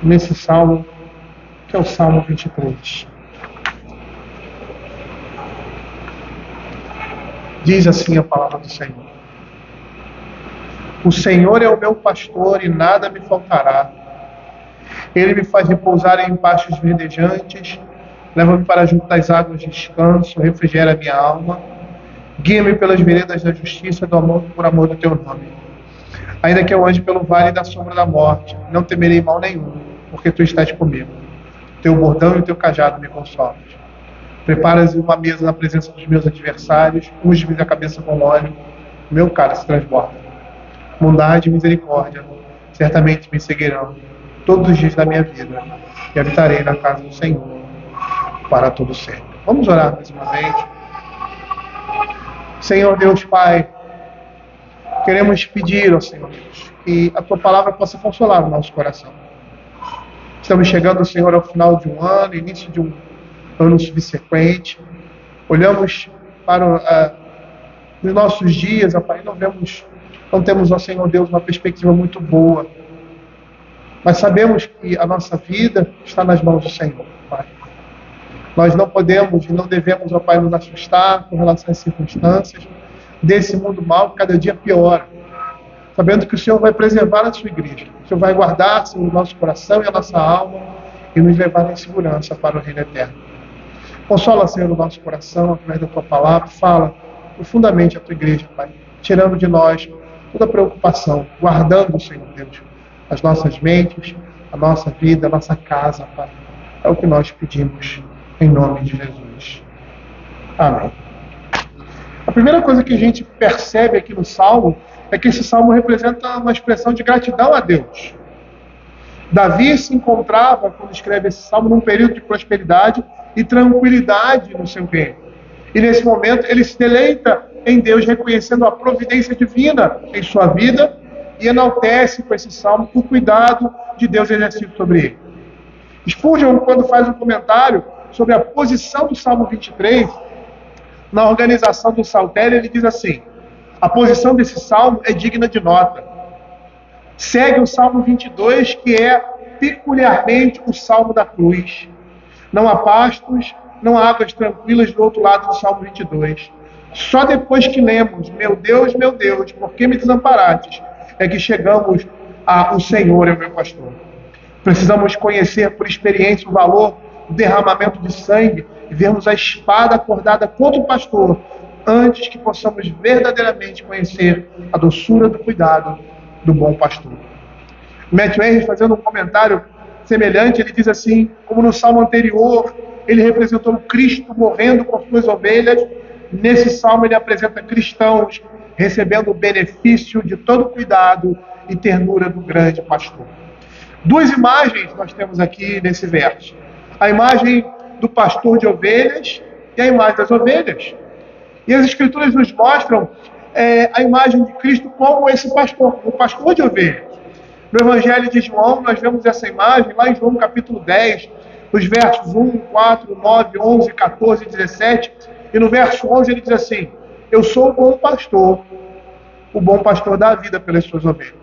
nesse salmo, que é o Salmo 23. Diz assim a palavra do Senhor: O Senhor é o meu pastor e nada me faltará. Ele me faz repousar em pastos verdejantes, leva-me para junto das águas de descanso, refrigera a minha alma, guia-me pelas veredas da justiça, do amor por amor do teu nome. Ainda que eu ande pelo vale da sombra da morte, não temerei mal nenhum, porque tu estás comigo. Teu bordão e o teu cajado me consolam. Preparas uma mesa na presença dos meus adversários, unge-me a cabeça com óleo, meu cálice transborda. Bondade e misericórdia certamente me seguirão todos os dias da minha vida, e habitarei na casa do Senhor para todo sempre. Vamos orar mais uma vez. Senhor Deus Pai, queremos pedir ao Senhor Deus que a tua palavra possa consolar o nosso coração. Estamos chegando, Senhor, ao final de um ano, início de um ano subsequente. Olhamos para os nossos dias, ó Pai, não temos, ó Senhor Deus, uma perspectiva muito boa. Mas sabemos que a nossa vida está nas mãos do Senhor, Pai. Nós não podemos e não devemos, ó Pai, nos assustar com relação às circunstâncias desse mundo mal que cada dia piora. Sabendo que o Senhor vai preservar a sua igreja. O Senhor vai guardar o nosso coração e a nossa alma e nos levar em segurança para o reino eterno. Consola, Senhor, o nosso coração através da tua palavra. Fala profundamente a tua igreja, Pai. Tirando de nós toda preocupação. Guardando, Senhor Deus, as nossas mentes, a nossa vida, a nossa casa, Pai. É o que nós pedimos em nome de Jesus. Amém. A primeira coisa que a gente percebe aqui no Salmo é que esse Salmo representa uma expressão de gratidão a Deus. Davi se encontrava, quando escreve esse Salmo, num período de prosperidade e tranquilidade no seu reino. E nesse momento ele se deleita em Deus, reconhecendo a providência divina em sua vida e enaltece com esse Salmo o cuidado de Deus exercido sobre ele. Spurgeon, quando faz um comentário sobre a posição do Salmo 23, na organização do Saltério, ele diz assim: a posição desse Salmo é digna de nota. Segue o Salmo 22, que é peculiarmente o Salmo da cruz. Não há pastos, não há águas tranquilas do outro lado do Salmo 22. Só depois que lemos, meu Deus, por que me desamparastes, é que chegamos a o Senhor é o meu pastor. Precisamos conhecer por experiência o valor do derramamento de sangue e vermos a espada acordada contra o pastor, antes que possamos verdadeiramente conhecer a doçura do cuidado do bom pastor. Matthew Henry, fazendo um comentário semelhante, ele diz assim: como no salmo anterior, ele representou o Cristo morrendo por suas ovelhas, nesse salmo ele apresenta cristãos recebendo o benefício de todo o cuidado e ternura do grande pastor. Duas imagens nós temos aqui nesse verso: a imagem do pastor de ovelhas e a imagem das ovelhas. E as Escrituras nos mostram a imagem de Cristo como esse pastor, o pastor de ovelhas. No Evangelho de João, nós vemos essa imagem lá em João capítulo 10, nos versos 1, 4, 9, 11, 14 e 17. E no verso 11 ele diz assim: eu sou o bom pastor dá a vida pelas suas ovelhas.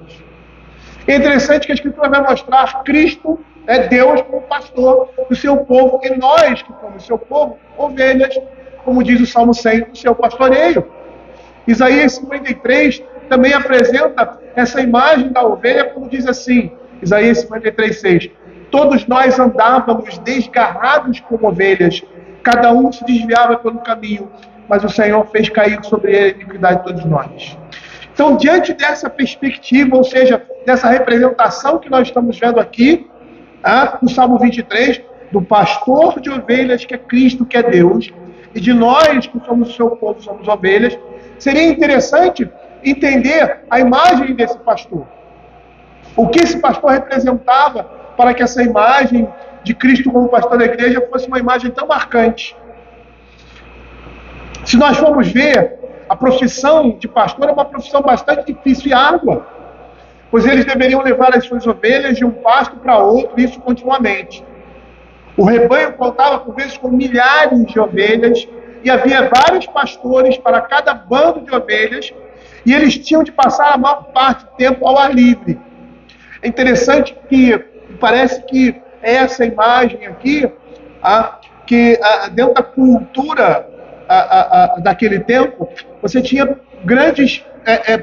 É interessante que a Escritura vai mostrar Cristo, Deus como pastor do seu povo, e nós que somos o seu povo, ovelhas, como diz o Salmo 100, o seu pastoreio. Isaías 53 também apresenta essa imagem da ovelha, quando diz assim, Isaías 53, 6, todos nós andávamos desgarrados como ovelhas, cada um se desviava pelo caminho, mas o Senhor fez cair sobre ele a iniquidade de todos nós. Então, diante dessa perspectiva, ou seja, dessa representação que nós estamos vendo aqui, no Salmo 23, do pastor de ovelhas, que é Cristo, que é Deus, e de nós, que somos o seu povo, somos ovelhas, seria interessante entender a imagem desse pastor. O que esse pastor representava para que essa imagem de Cristo como pastor da igreja fosse uma imagem tão marcante. Se nós formos ver, a profissão de pastor é uma profissão bastante difícil e árdua, pois eles deveriam levar as suas ovelhas de um pasto para outro, isso continuamente. O rebanho contava, por vezes, com milhares de ovelhas, e havia vários pastores para cada bando de ovelhas, e eles tinham de passar a maior parte do tempo ao ar livre. É interessante que o parece que essa imagem aqui, que dentro da cultura daquele tempo, você tinha grandes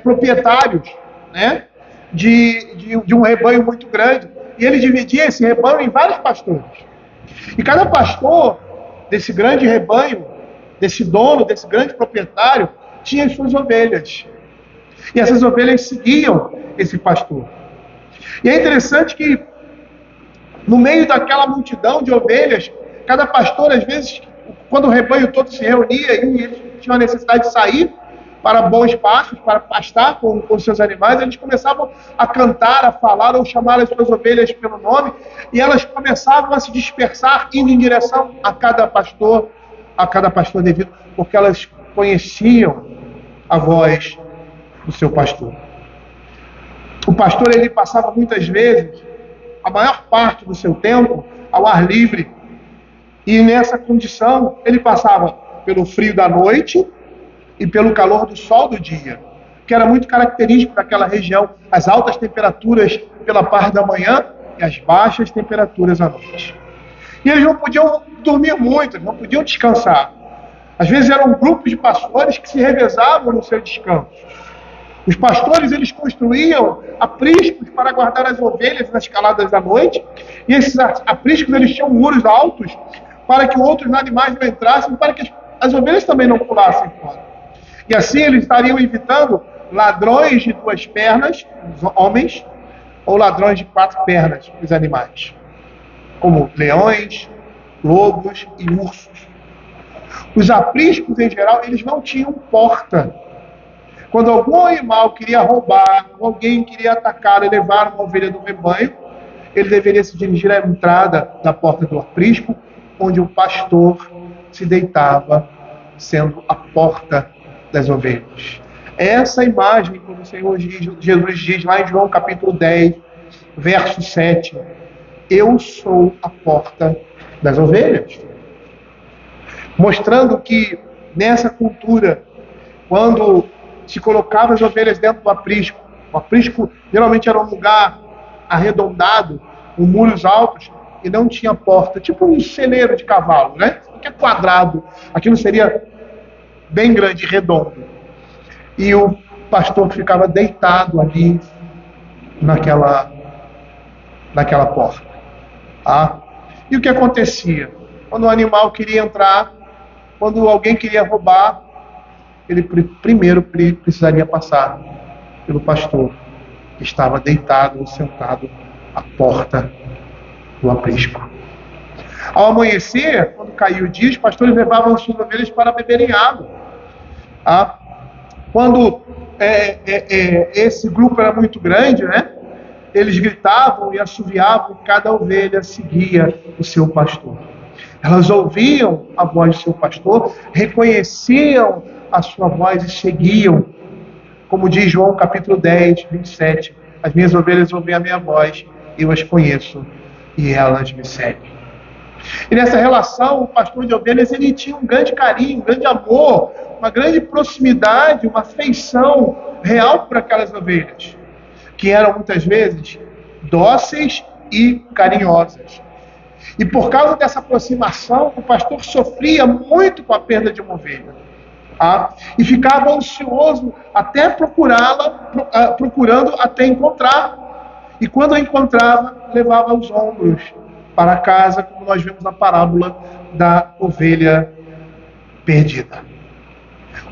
proprietários, né, de um rebanho muito grande, e ele dividia esse rebanho em vários pastores. E cada pastor desse grande rebanho, desse dono, desse grande proprietário, tinha as suas ovelhas. E essas ovelhas seguiam esse pastor. E é interessante que, no meio daquela multidão de ovelhas, cada pastor, às vezes, quando o rebanho todo se reunia e eles tinham a necessidade de sair para bons pastos, para pastar com seus animais, eles começavam a cantar, a falar ou chamar as suas ovelhas pelo nome, e elas começavam a se dispersar, indo em direção a cada pastor devido, porque elas conheciam a voz do seu pastor. O pastor, ele passava muitas vezes, a maior parte do seu tempo, ao ar livre, e nessa condição, ele passava pelo frio da noite e pelo calor do sol do dia, que era muito característico daquela região, as altas temperaturas pela parte da manhã e as baixas temperaturas à noite. E eles não podiam dormir muito, eles não podiam descansar. Às vezes eram grupos de pastores que se revezavam no seu descanso. Os pastores, eles construíam apriscos para guardar as ovelhas nas caladas da noite, e esses apriscos, eles tinham muros altos para que outros animais não entrassem, para que as ovelhas também não pulassem fora. E assim eles estariam evitando ladrões de 2 pernas, os homens, ou ladrões de 4 pernas, os animais, como leões, lobos e ursos. Os apriscos, em geral, eles não tinham porta. Quando algum animal queria roubar, alguém queria atacar e levar uma ovelha do rebanho, ele deveria se dirigir à entrada da porta do aprisco, onde o pastor se deitava, sendo a porta das ovelhas. Essa imagem, quando o Senhor Jesus diz lá em João capítulo 10, verso 7, eu sou a porta das ovelhas. Mostrando que nessa cultura, quando se colocava as ovelhas dentro do aprisco, o aprisco geralmente era um lugar arredondado, com muros altos, e não tinha porta, tipo um celeiro de cavalo, né? Que é quadrado, aquilo seria bem grande, redondo. E o pastor ficava deitado ali naquela porta. Tá? E o que acontecia? Quando o animal queria entrar, quando alguém queria roubar, ele primeiro precisaria passar pelo pastor, que estava deitado ou sentado à porta do aprisco. Ao amanhecer, quando caiu o dia, os pastores levavam as suas ovelhas para beberem água. Quando esse grupo era muito grande, né, eles gritavam e assoviavam, e cada ovelha seguia o seu pastor. Elas ouviam a voz do seu pastor, reconheciam a sua voz e seguiam. Como diz João capítulo 10, 27, as minhas ovelhas ouvem a minha voz, eu as conheço e elas me seguem. E nessa relação, o pastor de ovelhas, ele tinha um grande carinho, um grande amor, uma grande proximidade, uma afeição real por aquelas ovelhas, que eram muitas vezes dóceis e carinhosas. E por causa dessa aproximação, o pastor sofria muito com a perda de uma ovelha. E ficava ansioso até procurá-la, procurando até encontrar. E quando a encontrava, levava aos ombros para casa, como nós vemos na parábola da ovelha perdida.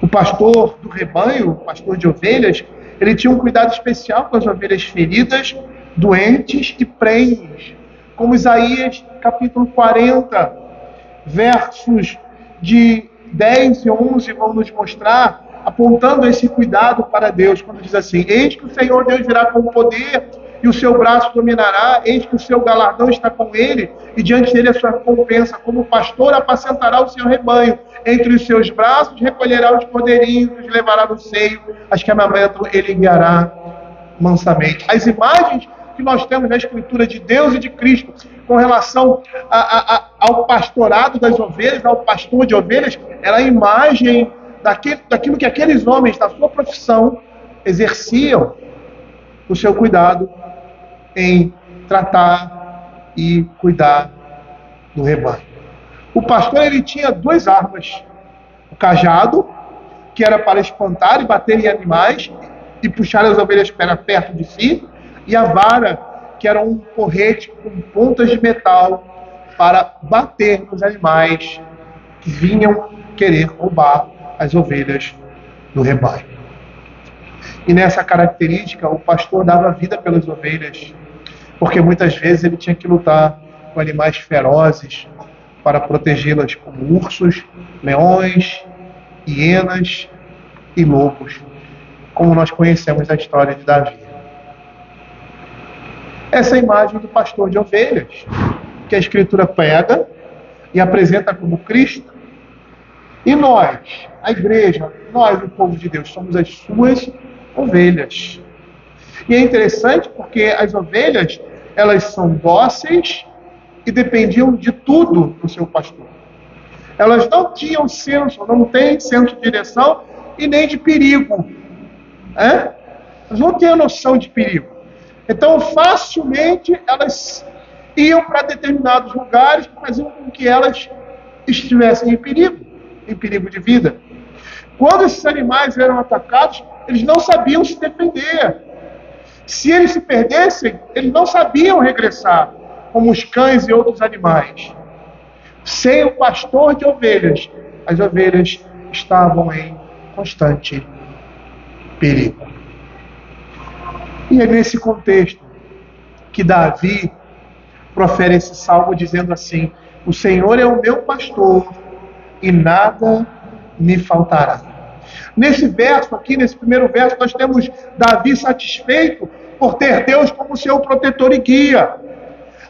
O pastor do rebanho, o pastor de ovelhas, ele tinha um cuidado especial com as ovelhas feridas, doentes e prenhes. Como Isaías capítulo 40, versos de 10 e 11 vão nos mostrar, apontando esse cuidado para Deus, quando diz assim: eis que o Senhor Deus virá com poder e o seu braço dominará, eis que o seu galardão está com ele, e diante dele a sua recompensa. Como pastor apacentará o seu rebanho, entre os seus braços recolherá os cordeirinhos, os levará no seio, as que amamentam ele guiará mansamente. As imagens que nós temos na Escritura de Deus e de Cristo com relação ao pastorado das ovelhas, ao pastor de ovelhas, era a imagem daquilo que aqueles homens, da sua profissão, exerciam o seu cuidado em tratar, e cuidar do rebanho. O pastor, ele tinha duas armas: o cajado, que era para espantar e bater em animais e puxar as ovelhas para perto de si, e a vara, que era um porrete com pontas de metal para bater nos animais que vinham querer roubar as ovelhas do rebanho. E nessa característica, o pastor dava vida pelas ovelhas, porque muitas vezes ele tinha que lutar com animais ferozes para protegê-las, como ursos, leões, hienas e lobos, como nós conhecemos a história de Davi. Essa é a imagem do pastor de ovelhas, que a Escritura pega e apresenta como Cristo. E nós, a igreja, nós, o povo de Deus, somos as suas ovelhas. E é interessante porque as ovelhas, elas são dóceis e dependiam de tudo do seu pastor. Elas não tinham senso, não têm senso de direção e nem de perigo. Elas não têm a noção de perigo. Então, facilmente, elas iam para determinados lugares que faziam com que elas estivessem em perigo de vida. Quando esses animais eram atacados, eles não sabiam se defender. Se eles se perdessem, eles não sabiam regressar, como os cães e outros animais. Sem o pastor de ovelhas, as ovelhas estavam em constante perigo. E é nesse contexto que Davi profere esse salmo dizendo assim: o Senhor é o meu pastor e nada me faltará. Nesse verso aqui, nesse primeiro verso, nós temos Davi satisfeito por ter Deus como seu protetor e guia.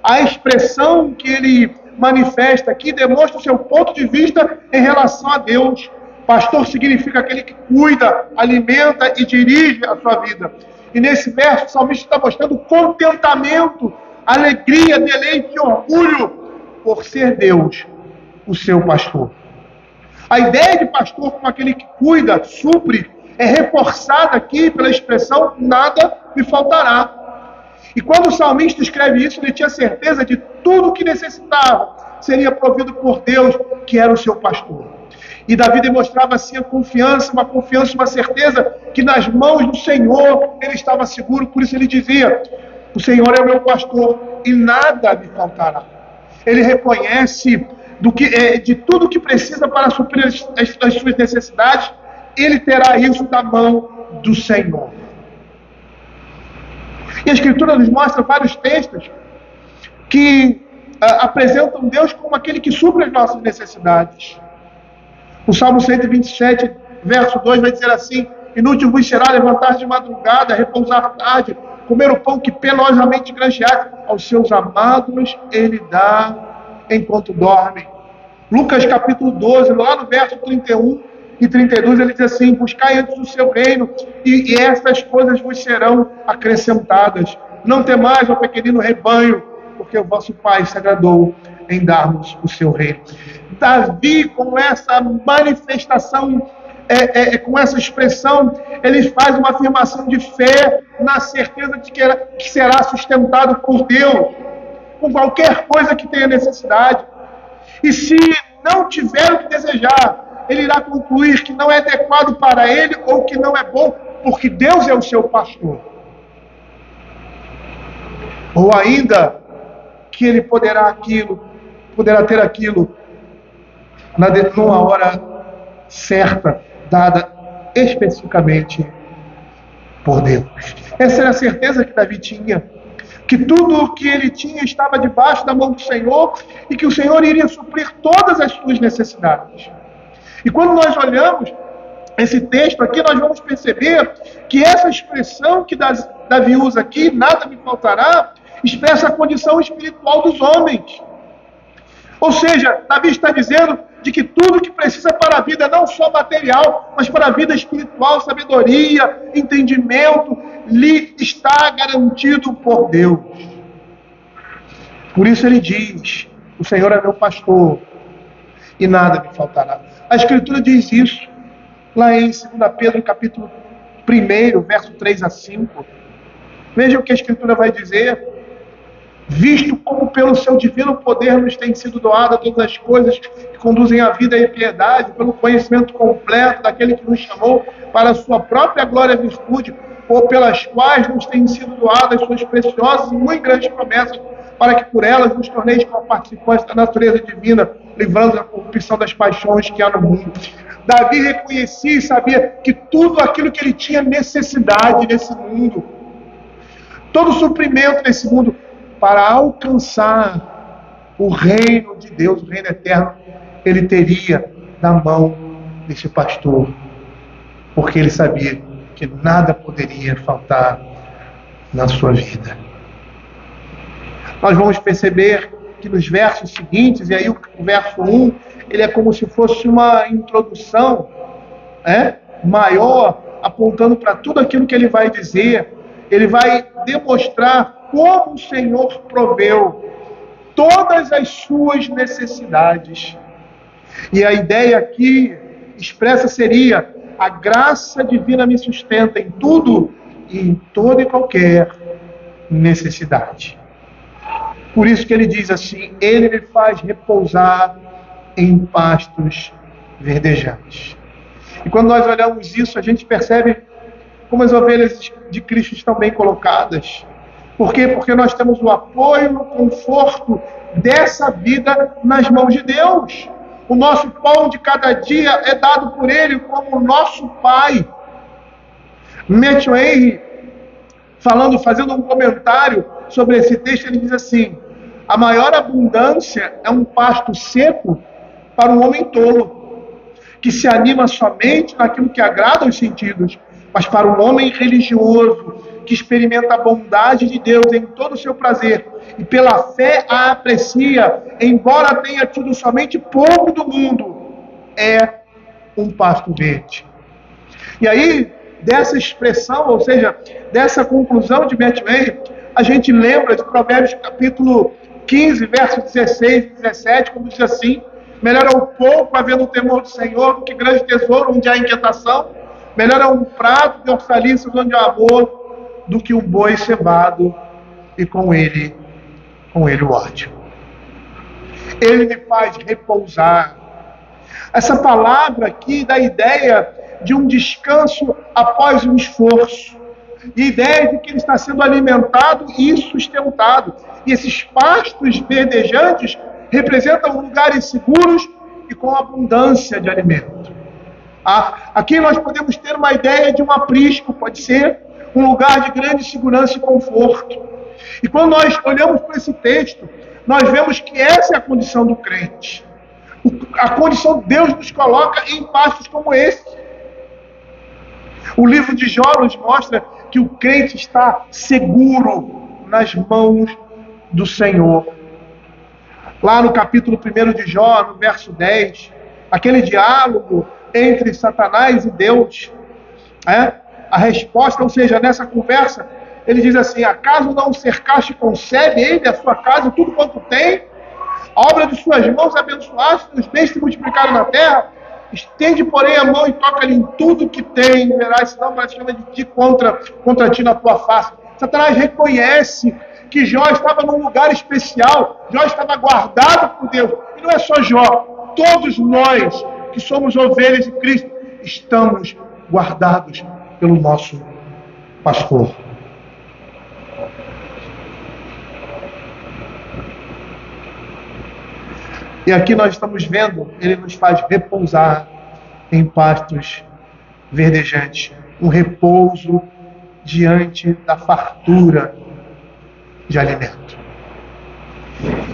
A expressão que ele manifesta aqui demonstra o seu ponto de vista em relação a Deus. Pastor significa aquele que cuida, alimenta e dirige a sua vida. E nesse verso, o salmista está mostrando contentamento, alegria, deleite e orgulho por ser Deus o seu pastor. A ideia de pastor como aquele que cuida, supre, é reforçada aqui pela expressão nada me faltará. E quando o salmista escreve isso, ele tinha certeza de tudo o que necessitava seria provido por Deus, que era o seu pastor. E Davi demonstrava assim a confiança, uma certeza que nas mãos do Senhor ele estava seguro. Por isso ele dizia: o Senhor é o meu pastor e nada me faltará. Ele reconhece de tudo que precisa para suprir as suas necessidades, ele terá isso da mão do Senhor. E a Escritura nos mostra vários textos que apresentam Deus como aquele que supre as nossas necessidades. O Salmo 127, verso 2 vai dizer assim: inútil vos será levantar de madrugada, repousar à tarde, comer o pão que penosamente granjeaste, aos seus amados ele dá enquanto dormem. Lucas capítulo 12, lá no verso 31 e 32, ele diz assim: buscai antes o seu reino, e estas coisas vos serão acrescentadas. Não temais, ó pequenino rebanho, porque o vosso Pai se agradou em dar-nos o seu reino. Davi, com essa manifestação, com essa expressão, ele faz uma afirmação de fé, na certeza de que será sustentado por Deus, com qualquer coisa que tenha necessidade. E se não tiver o que desejar, ele irá concluir que não é adequado para ele ou que não é bom, porque Deus é o seu pastor. Ou ainda, que ele poderá ter aquilo numa hora certa, dada especificamente por Deus. Essa era a certeza que Davi tinha, que tudo o que ele tinha estava debaixo da mão do Senhor e que o Senhor iria suprir todas as suas necessidades. E quando nós olhamos esse texto aqui, nós vamos perceber que essa expressão que Davi usa aqui, nada me faltará, expressa a condição espiritual dos homens. Ou seja, Davi está dizendo de que tudo que precisa para a vida, não só material, mas para a vida espiritual, sabedoria, entendimento, lhe está garantido por Deus. Por isso ele diz: o Senhor é meu pastor e nada me faltará. A Escritura diz isso lá em 2 Pedro capítulo 1, verso 3 a 5. Veja o que a Escritura vai dizer. visto como pelo seu divino poder nos tem sido doada todas as coisas que conduzem à vida e à piedade, pelo conhecimento completo daquele que nos chamou para a sua própria glória e virtude, ou pelas quais nos têm sido doadas suas preciosas e muito grandes promessas, para que por elas nos torneis como participantes da natureza divina, livrando a corrupção das paixões que há no mundo. Davi reconhecia e sabia que tudo aquilo que ele tinha necessidade nesse mundo, todo o suprimento nesse mundo, para alcançar o reino de Deus, o reino eterno, ele teria da mão desse pastor, porque ele sabia que nada poderia faltar na sua vida. Nós vamos perceber que nos versos seguintes, e aí o verso 1, ele é como se fosse uma introdução maior, apontando para tudo aquilo que ele vai dizer. Ele vai demonstrar como o Senhor proveu todas as suas necessidades. E a ideia aqui expressa seria: a graça divina me sustenta em tudo e em toda e qualquer necessidade. Por isso que ele diz assim: ele me faz repousar em pastos verdejantes. E quando nós olhamos isso, a gente percebe como as ovelhas de Cristo estão bem colocadas. Por quê? Porque nós temos o apoio, o conforto dessa vida nas mãos de Deus. O nosso pão de cada dia é dado por Ele como o nosso Pai. Matthew Henry, fazendo um comentário sobre esse texto, ele diz assim: a maior abundância é um pasto seco para um homem tolo, que se anima somente naquilo que agrada aos sentidos, mas para um homem religioso, que experimenta a bondade de Deus em todo o seu prazer e pela fé a aprecia, embora tenha tido somente pouco do mundo, é um pasto verde. E aí, dessa expressão, ou seja, dessa conclusão de Matthew Henry, a gente lembra de Provérbios capítulo 15, versos 16 e 17, quando diz assim: melhor é o pouco havendo o temor do Senhor do que grande tesouro onde há inquietação. Melhor é um prato de hortaliças onde há amor do que um boi cevado e com ele o ódio. Ele me faz repousar. Essa palavra aqui dá a ideia de um descanso após um esforço. E a ideia de que ele está sendo alimentado e sustentado. E esses pastos verdejantes representam lugares seguros e com abundância de alimento. Aqui nós podemos ter uma ideia de um aprisco, pode ser um lugar de grande segurança e conforto. E quando nós olhamos para esse texto, nós vemos que essa é a condição do crente. A condição de Deus nos coloca em pastos como esse. O livro de Jó nos mostra que o crente está seguro nas mãos do Senhor. Lá no capítulo 1 de Jó, no verso 10, aquele diálogo entre Satanás e Deus, a resposta, ou seja, nessa conversa, ele diz assim: acaso não cercaste e concebe ele a sua casa e tudo quanto tem? A obra de suas mãos abençoaste, os bens se multiplicaram na terra? Estende, porém, a mão e toca-lhe em tudo que tem, verás, senão blasfema de ti contra ti na tua face. Satanás reconhece que Jó estava num lugar especial, Jó estava guardado por Deus. E não é só Jó, todos nós que somos ovelhas de Cristo, estamos guardados pelo nosso pastor. E aqui nós estamos vendo, ele nos faz repousar em pastos verdejantes, um repouso diante da fartura de alimento.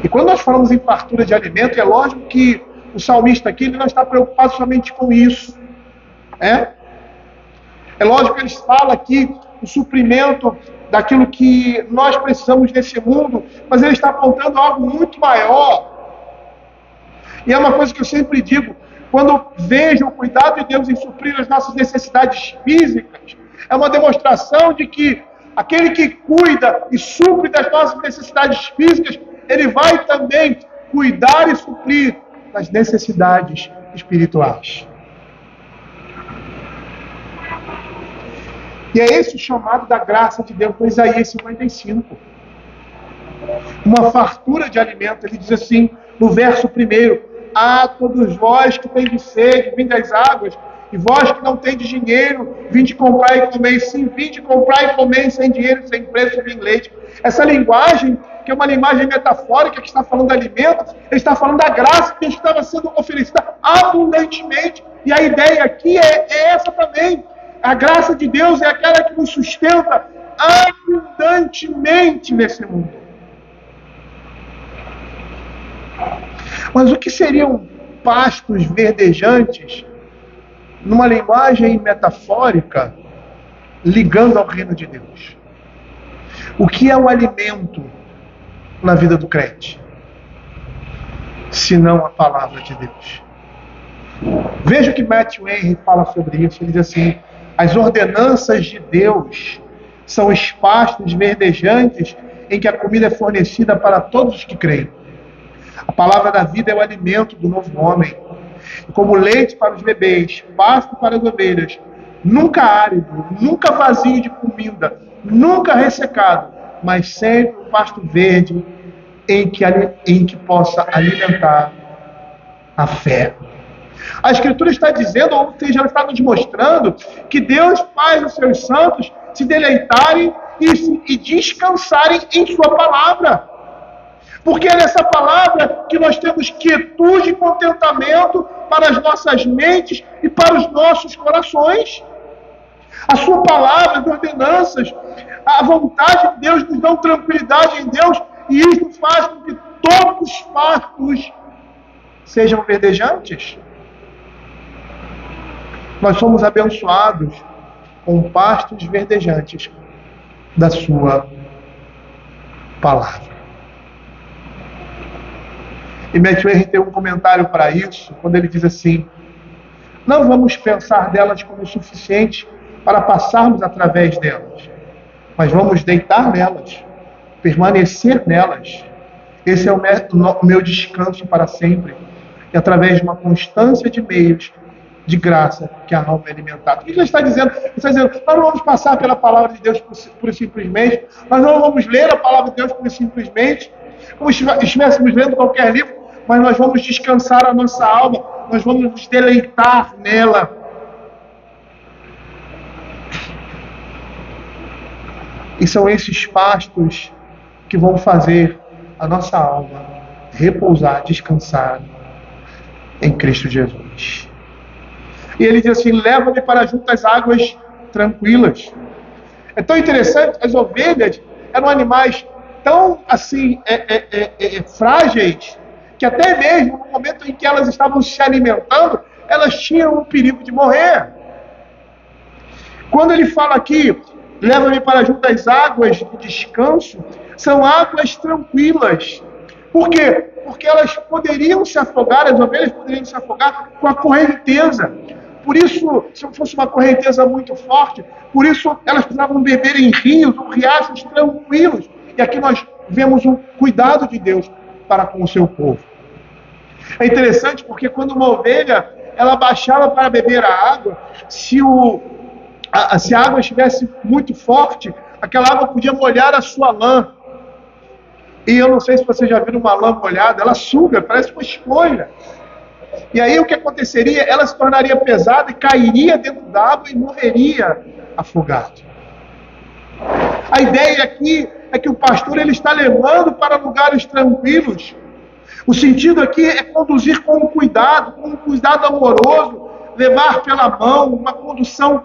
E quando nós falamos em fartura de alimento, é lógico que o salmista aqui ele não está preocupado somente com isso. É lógico que ele fala aqui o suprimento daquilo que nós precisamos nesse mundo, mas ele está apontando algo muito maior. E é uma coisa que eu sempre digo: quando vejo o cuidado de Deus em suprir as nossas necessidades físicas, é uma demonstração de que aquele que cuida e supre das nossas necessidades físicas, ele vai também cuidar e suprir das necessidades espirituais. E é esse o chamado da graça de Deus no Isaías 55. uma fartura de alimento. Ele diz assim, no verso 1, todos vós que tendes sede, vinde às águas, e vós que não tendes dinheiro, vinde comprar e comer. Sim, vinde comprar e comer sem dinheiro, sem preço, vim leite. Essa linguagem, que é uma linguagem metafórica, que está falando de alimento, ele está falando da graça que estava sendo oferecida abundantemente. E a ideia aqui é essa também. A graça de Deus é aquela que nos sustenta abundantemente nesse mundo. Mas o que seriam pastos verdejantes, numa linguagem metafórica, ligando ao reino de Deus? O que é o alimento na vida do crente, senão a palavra de Deus? Veja o que Matthew Henry fala sobre isso. Ele diz assim: as ordenanças de Deus são os pastos verdejantes em que a comida é fornecida para todos os que creem. A palavra da vida é o alimento do novo homem. E como leite para os bebês, pasto para as ovelhas, nunca árido, nunca vazio de comida, nunca ressecado, mas sempre um pasto verde em que possa alimentar a fé. A Escritura está dizendo, ou seja, ela está nos mostrando que Deus faz os seus santos se deleitarem e descansarem em sua palavra. Porque é nessa palavra que nós temos quietude e contentamento para as nossas mentes e para os nossos corações. A sua palavra, as ordenanças, a vontade de Deus nos dão tranquilidade em Deus, e isso faz com que todos os pastos sejam verdejantes. Nós somos abençoados com pastos verdejantes da sua palavra. E Matthew Henry tem um comentário para isso, quando ele diz assim: não vamos pensar delas como suficiente para passarmos através delas, mas vamos deitar nelas, permanecer nelas. Esse é o meu descanso para sempre, e através de uma constância de meios de graça que a alma é alimentada. O que ele está dizendo? Ele está dizendo: nós não vamos passar pela palavra de Deus por simplesmente, nós não vamos ler a palavra de Deus por simplesmente, como se estivéssemos lendo qualquer livro, mas nós vamos descansar a nossa alma, nós vamos nos deleitar nela. E são esses pastos que vão fazer a nossa alma repousar, descansar em Cristo Jesus. E ele diz assim: leva-me para junto às águas tranquilas. É tão interessante, as ovelhas eram animais tão assim frágeis, que até mesmo no momento em que elas estavam se alimentando, elas tinham o perigo de morrer. Quando ele fala aqui, leva-me para junto às águas de descanso, são águas tranquilas. Por quê? Porque elas poderiam se afogar, as ovelhas poderiam se afogar com a correnteza. Por isso, se fosse uma correnteza muito forte, por isso elas precisavam beber em rios ou riachos tranquilos. E aqui nós vemos um cuidado de Deus para com o seu povo. É interessante porque quando uma ovelha ela baixava para beber a água, se a água estivesse muito forte, aquela água podia molhar a sua lã. E eu não sei se você já viu uma lã molhada, ela suga, parece uma esponja. E aí o que aconteceria? Ela se tornaria pesada e cairia dentro da água e morreria afogado. A ideia aqui é que o pastor ele está levando para lugares tranquilos. O sentido aqui é conduzir com um cuidado amoroso, levar pela mão, uma condução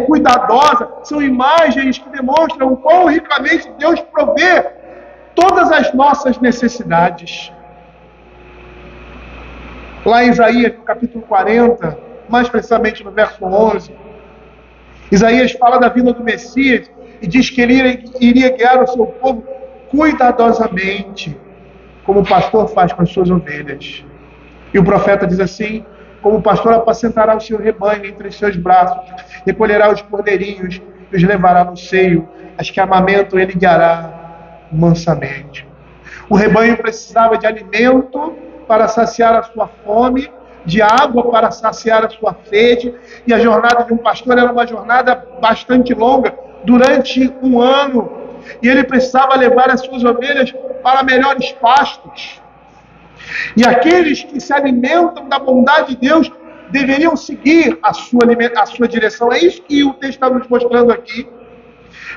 cuidadosa. São imagens que demonstram o quão ricamente Deus provê todas as nossas necessidades. Lá em Isaías, no capítulo 40, mais precisamente no verso 11, Isaías fala da vinda do Messias e diz que ele iria guiar o seu povo cuidadosamente, como o pastor faz com as suas ovelhas. E o profeta diz assim: como o pastor apacentará o seu rebanho entre os seus braços, recolherá os cordeirinhos e os levará no seio, as que amamentam ele guiará mansamente. O rebanho precisava de alimento para saciar a sua fome, de água para saciar a sua sede, e a jornada de um pastor era uma jornada bastante longa, durante um ano. e ele precisava levar as suas ovelhas para melhores pastos. E aqueles que se alimentam da bondade de Deus deveriam seguir a sua direção. É isso que o texto está nos mostrando aqui.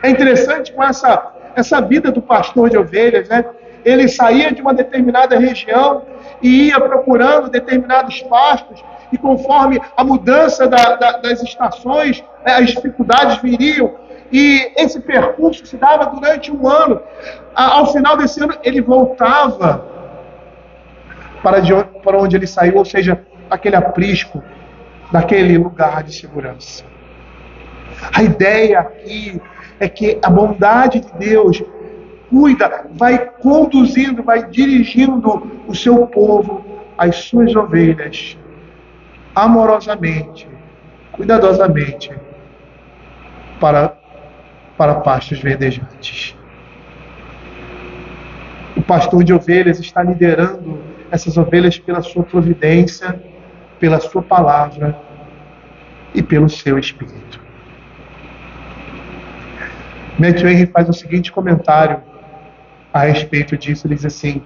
É interessante com essa vida do pastor de ovelhas, né? Ele saía de uma determinada região e ia procurando determinados pastos, e conforme a mudança das estações, as dificuldades viriam, e esse percurso se dava durante um ano. Ao final desse ano, ele voltava para onde ele saiu, ou seja, aquele aprisco, naquele lugar de segurança. A ideia aqui é que a bondade de Deus cuida, vai conduzindo, vai dirigindo o seu povo, as suas ovelhas, amorosamente, cuidadosamente, para pastos verdejantes. O pastor de ovelhas está liderando essas ovelhas pela sua providência, pela sua palavra e pelo seu Espírito. Matthew Henry faz o seguinte comentário a respeito disso. Ele diz assim: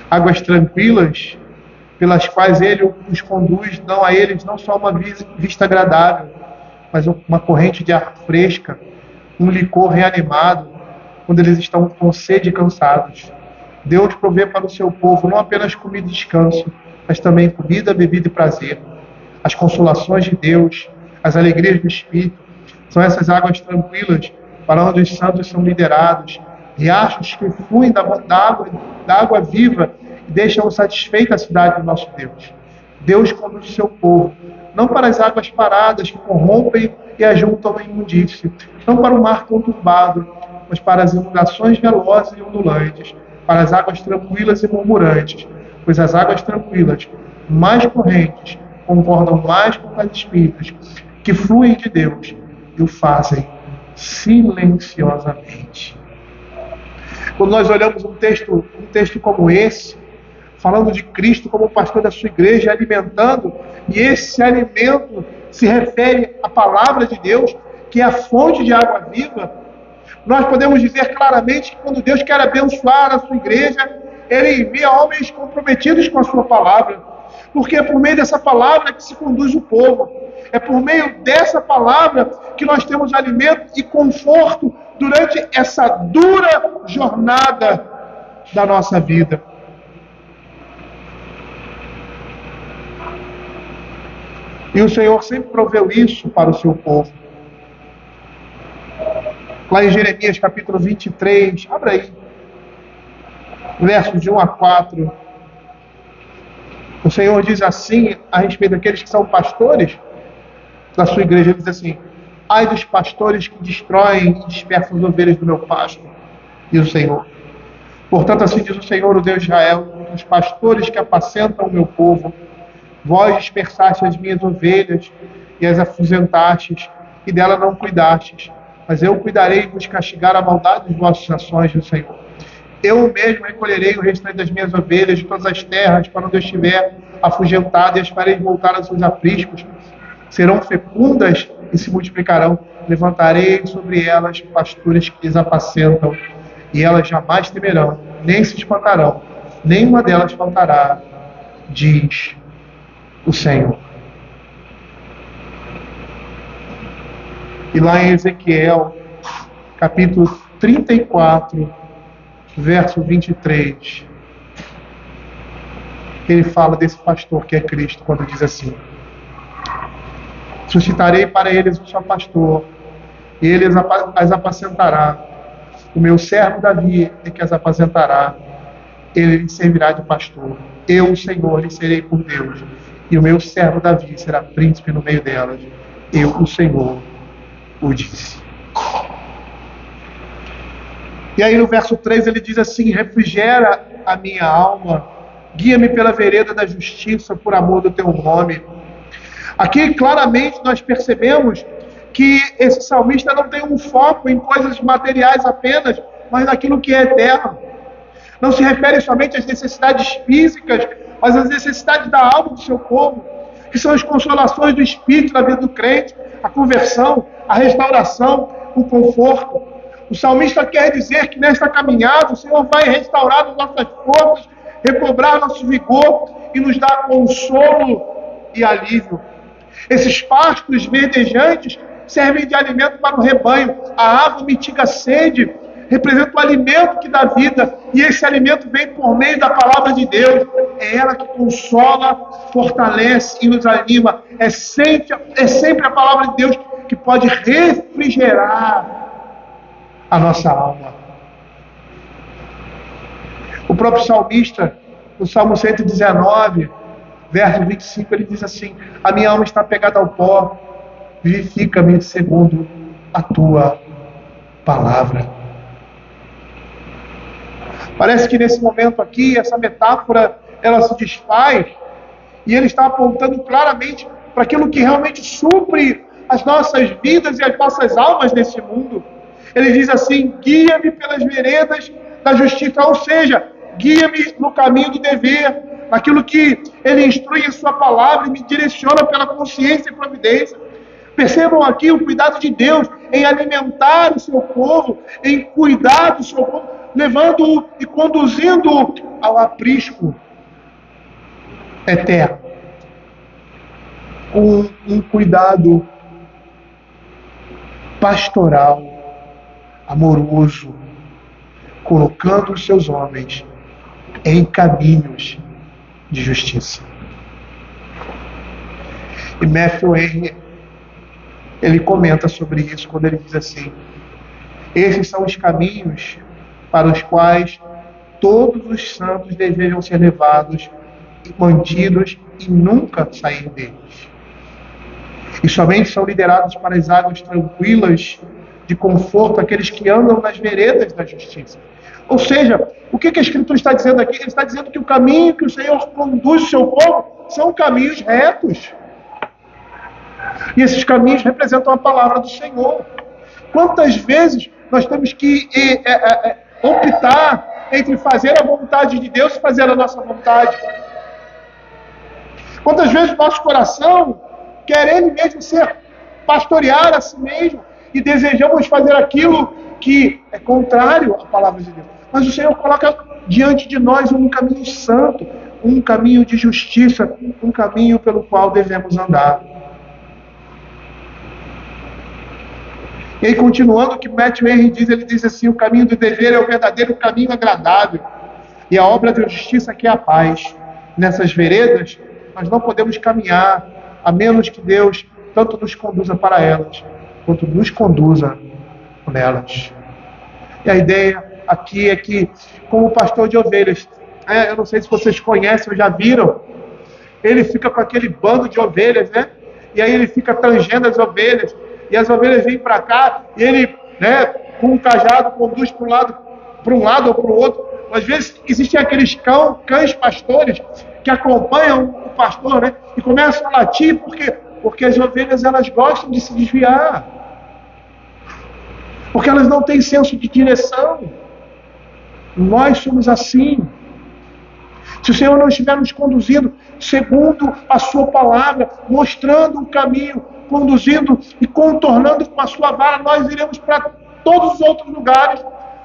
águas tranquilas pelas quais ele os conduz, dão a eles não só uma vista agradável, mas uma corrente de ar fresca, um licor reanimado, quando eles estão com sede e cansados. Deus provê para o seu povo não apenas comida e descanso, mas também comida, bebida e prazer. As consolações de Deus, as alegrias do Espírito, são essas águas tranquilas para onde os santos são liderados, riachos que fluem da água viva e deixam satisfeita a cidade do nosso Deus. Deus conduz o seu povo, não para as águas paradas que corrompem e ajuntam a imundície, não para o mar conturbado, mas para as inundações velozes e ondulantes, para as águas tranquilas e murmurantes, pois as águas tranquilas, mais correntes, concordam mais com as espíritos que fluem de Deus e o fazem silenciosamente. Quando nós olhamos um texto como esse, falando de Cristo como pastor da sua igreja, alimentando, e esse alimento se refere à palavra de Deus, que é a fonte de água viva, nós podemos dizer claramente que quando Deus quer abençoar a sua igreja, Ele envia homens comprometidos com a sua palavra, porque é por meio dessa palavra que se conduz o povo, é por meio dessa palavra que nós temos alimento e conforto durante essa dura jornada da nossa vida. E o Senhor sempre proveu isso para o seu povo. Lá em Jeremias capítulo 23, abra aí, versos de 1 a 4. O Senhor diz assim a respeito daqueles que são pastores da sua igreja. Ele diz assim: ai dos pastores que destroem e dispersam as ovelhas do meu pasto, diz o Senhor. Portanto, assim diz o Senhor, o Deus de Israel, os pastores que apacentam o meu povo, vós dispersaste as minhas ovelhas e as afugentastes, e dela não cuidastes. Mas eu cuidarei de vos castigar a maldade dos vossos ações, diz o Senhor. Eu mesmo recolherei o restante das minhas ovelhas de todas as terras, para onde eu estiver afugentado, e as farei voltar aos seus apriscos. Serão fecundas e se multiplicarão. Levantarei sobre elas pastores que lhes apacentam, e elas jamais temerão, nem se espantarão, nenhuma delas faltará, diz o Senhor. E lá em Ezequiel, capítulo 34, verso 23, ele fala desse pastor que é Cristo, quando diz assim: suscitarei para eles um só pastor, e ele as apacentará. O meu servo Davi é que as apacentará. Ele lhes servirá de pastor. Eu, o Senhor, lhes serei por Deus, e o meu servo Davi será príncipe no meio delas. Eu, o Senhor, o disse. E aí no verso 3 ele diz assim: refrigera a minha alma, guia-me pela vereda da justiça, por amor do teu nome. Aqui claramente nós percebemos que esse salmista não tem um foco em coisas materiais apenas, mas naquilo que é eterno. Não se refere somente às necessidades físicas, mas às necessidades da alma do seu povo, que são as consolações do Espírito na vida do crente, a conversão, a restauração, o conforto. O salmista quer dizer que nesta caminhada o Senhor vai restaurar as nossas forças, recobrar nosso vigor e nos dar consolo e alívio. Esses pastos verdejantes servem de alimento para o rebanho. A água mitiga a sede, representa o alimento que dá vida, e esse alimento vem por meio da palavra de Deus. É ela que consola, fortalece e nos anima. É sempre a palavra de Deus que pode refrigerar a nossa alma. O próprio salmista, no Salmo 119, verso 25, ele diz assim: a minha alma está pegada ao pó, vivifica-me segundo a tua palavra. Parece que nesse momento aqui, essa metáfora, ela se desfaz, e ele está apontando claramente para aquilo que realmente supre as nossas vidas e as nossas almas nesse mundo. Ele diz assim: guia-me pelas veredas da justiça, ou seja, guia-me no caminho do dever, naquilo que ele instrui em sua palavra e me direciona pela consciência e providência. Percebam aqui o cuidado de Deus em alimentar o seu povo, em cuidar do seu povo, levando-o e conduzindo-o ao aprisco eterno. Com um cuidado pastoral, amoroso, colocando os seus homens em caminhos de justiça. E Matthew Henry, ele comenta sobre isso quando ele diz assim: esses são os caminhos para os quais todos os santos desejam ser levados e mantidos e nunca sair deles. E somente são liderados para as águas tranquilas de conforto aqueles que andam nas veredas da justiça. Ou seja, o que a Escritura está dizendo aqui? Ele está dizendo que o caminho que o Senhor conduz o seu povo são caminhos retos. E esses caminhos representam a palavra do Senhor. Quantas vezes nós temos que optar entre fazer a vontade de Deus e fazer a nossa vontade? Quantas vezes o nosso coração quer ele mesmo pastorear a si mesmo e desejamos fazer aquilo que é contrário à palavra de Deus? Mas o Senhor coloca diante de nós um caminho santo, um caminho de justiça, um caminho pelo qual devemos andar. E aí, continuando o que Matthew Henry diz, ele diz assim: o caminho do dever é o verdadeiro caminho agradável, e a obra da justiça que é a paz. Nessas veredas, nós não podemos caminhar, a menos que Deus tanto nos conduza para elas, quanto nos conduza nelas. E a ideia aqui é que, como pastor de ovelhas, eu não sei se vocês conhecem ou já viram, ele fica com aquele bando de ovelhas, né? E aí ele fica tangendo as ovelhas, e as ovelhas vêm para cá, e ele, com um cajado, conduz para um lado ou para o outro. Às vezes existem aqueles cães pastores que acompanham o pastor, né? E começam a latir, porque as ovelhas, elas gostam de se desviar, porque elas não têm senso de direção. Nós somos assim. Se o Senhor não estiver nos conduzindo segundo a sua palavra, mostrando o caminho, conduzindo e contornando com a sua vara, nós iremos para todos os outros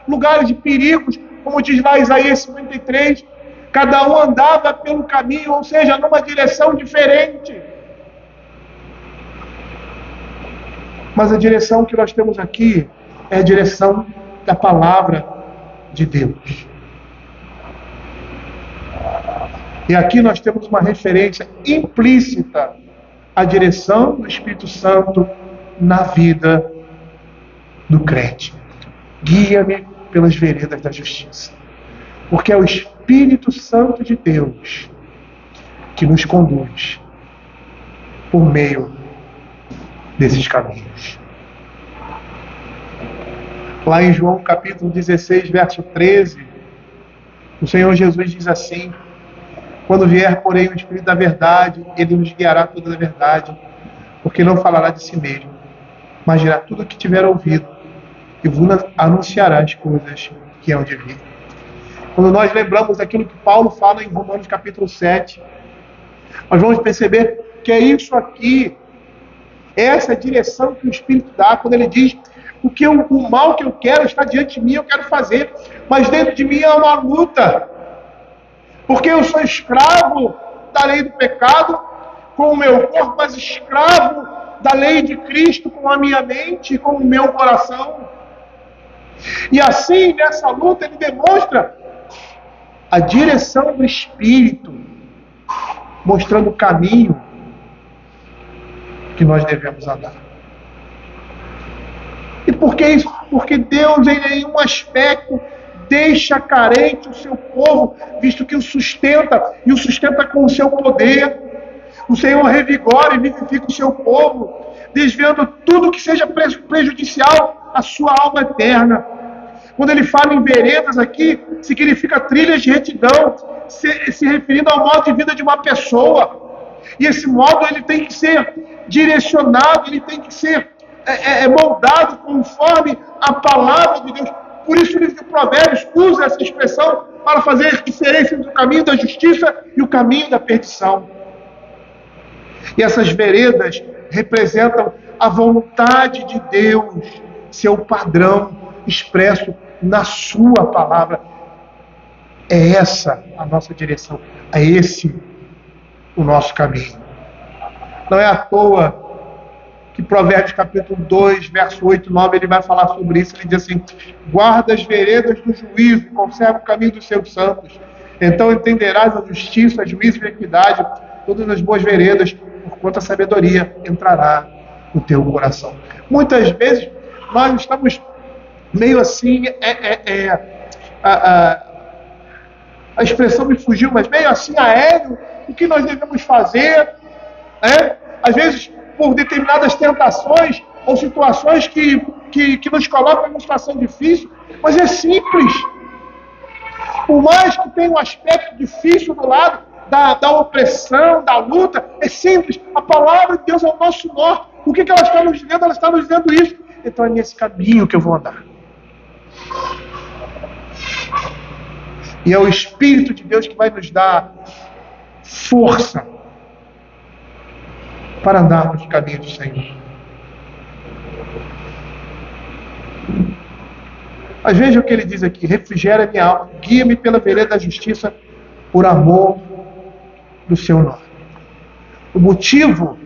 lugares de perigos, como diz lá Isaías 53, cada um andava pelo caminho, ou seja, numa direção diferente. Mas a direção que nós temos aqui é a direção da palavra de Deus. E aqui nós temos uma referência implícita à direção do Espírito Santo na vida do crente. Guia-me pelas veredas da justiça. Porque é o Espírito Santo de Deus que nos conduz por meio desses caminhos. Lá em João capítulo 16, verso 13, o Senhor Jesus diz assim: quando vier, porém, o Espírito da verdade, ele nos guiará toda a verdade, porque não falará de si mesmo, mas dirá tudo o que tiver ouvido, e vos anunciará as coisas que hão de vir. Quando nós lembramos daquilo que Paulo fala em Romanos capítulo 7, nós vamos perceber que é isso aqui, essa direção que o Espírito dá, quando ele diz: o mal que eu quero está diante de mim, eu quero fazer, mas dentro de mim há uma luta, porque eu sou escravo da lei do pecado com o meu corpo, mas escravo da lei de Cristo com a minha mente, com o meu coração. E assim, nessa luta, ele demonstra a direção do Espírito, mostrando o caminho que nós devemos andar. E por que isso? Porque Deus, em nenhum aspecto, deixa carente o seu povo, visto que o sustenta, e o sustenta com o seu poder. O Senhor revigora e vivifica o seu povo, desviando tudo que seja prejudicial à sua alma eterna. Quando ele fala em veredas aqui, significa trilhas de retidão, se referindo ao modo de vida de uma pessoa. E esse modo ele tem que ser direcionado, ele tem que ser moldado conforme a palavra de Deus. Por isso o livro de Provérbios usa essa expressão para fazer diferença entre o caminho da justiça e o caminho da perdição. E essas veredas representam a vontade de Deus, seu padrão expresso na sua palavra. É essa a nossa direção, é esse o nosso caminho. Não é à toa que Provérbios capítulo 2, verso 8 e 9, ele vai falar sobre isso. Ele diz assim: guarda as veredas do juízo, conserva o caminho dos seus santos. Então entenderás a justiça, a juízo e a equidade, todas as boas veredas, porquanto a sabedoria entrará no teu coração. Muitas vezes nós estamos meio assim, a expressão me fugiu, mas meio assim aéreo, o que nós devemos fazer, às vezes por determinadas tentações ou situações que nos colocam em uma situação difícil, mas é simples. Por mais que tenha um aspecto difícil do lado da opressão, da luta, é simples. A palavra de Deus é o nosso norte. O que ela está nos dizendo? Ela está nos dizendo isso. Então é nesse caminho que eu vou andar. E é o Espírito de Deus que vai nos dar força para andarmos no caminho do Senhor. Mas veja o que ele diz aqui: refrigera minha alma, guia-me pela vereda da justiça, por amor do seu nome. O motivo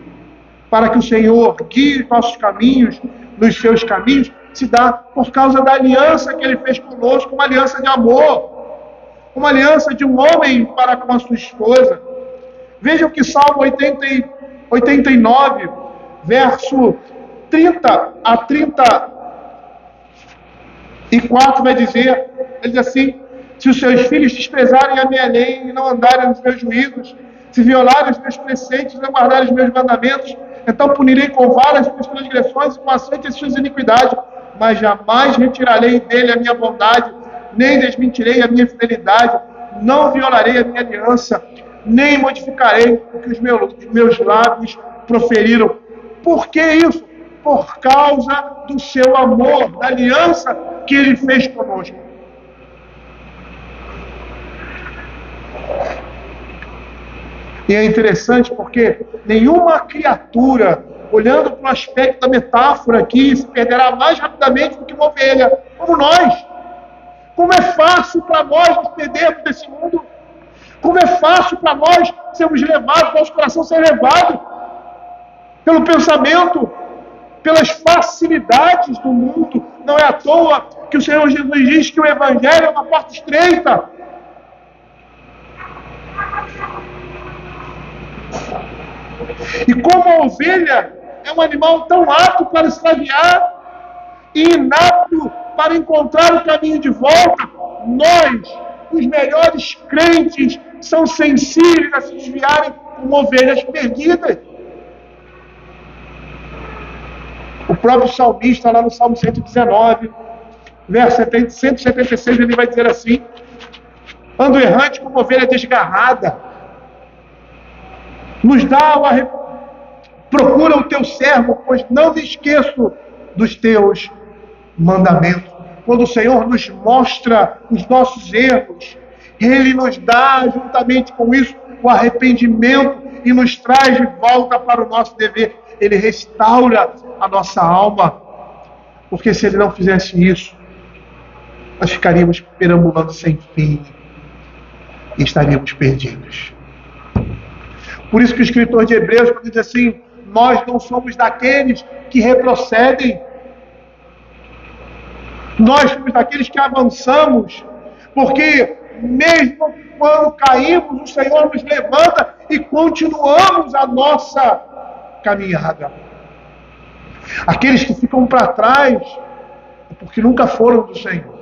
para que o Senhor guie nossos caminhos, nos seus caminhos, se dá por causa da aliança que ele fez conosco, uma aliança de amor, uma aliança de um homem para com a sua esposa. Veja o que Salmo 89, verso 30 a 34 vai dizer. Ele diz assim: se os seus filhos desprezarem a minha lei e não andarem nos meus juízos, se violarem os meus preceitos e não guardarem os meus mandamentos, então punirei com vara as suas transgressões e com açoite as suas iniquidades, mas jamais retirarei dele a minha bondade, nem desmentirei a minha fidelidade, não violarei a minha aliança, nem modificarei o que os meus lábios proferiram. Por que isso? Por causa do seu amor, da aliança que ele fez conosco. E é interessante porque nenhuma criatura, olhando para o aspecto da metáfora aqui, se perderá mais rapidamente do que uma ovelha, como nós. Como é fácil para nós nos perdermos desse mundo. Como é fácil para nós sermos levados, nosso coração ser levado pelo pensamento, pelas facilidades do mundo. Não é à toa que o Senhor Jesus diz que o Evangelho é uma porta estreita. E como a ovelha é um animal tão apto para extraviar e inapto para encontrar o caminho de volta, nós, os melhores crentes, são sensíveis a se desviarem como ovelhas perdidas. O próprio salmista, lá no Salmo 119, verso 176, ele vai dizer assim: ando errante como ovelha desgarrada. Nos dá procura o teu servo, pois não me esqueço dos teus mandamentos. Quando o Senhor nos mostra os nossos erros, Ele nos dá, juntamente com isso, o arrependimento e nos traz de volta para o nosso dever. Ele restaura a nossa alma. Porque se ele não fizesse isso, nós ficaríamos perambulando sem fim e estaríamos perdidos. Por isso que o escritor de Hebreus, quando diz assim, nós não somos daqueles que retrocedem, nós somos daqueles que avançamos, porque mesmo quando caímos, o Senhor nos levanta e continuamos a nossa caminhada. Aqueles que ficam para trás, é porque nunca foram do Senhor.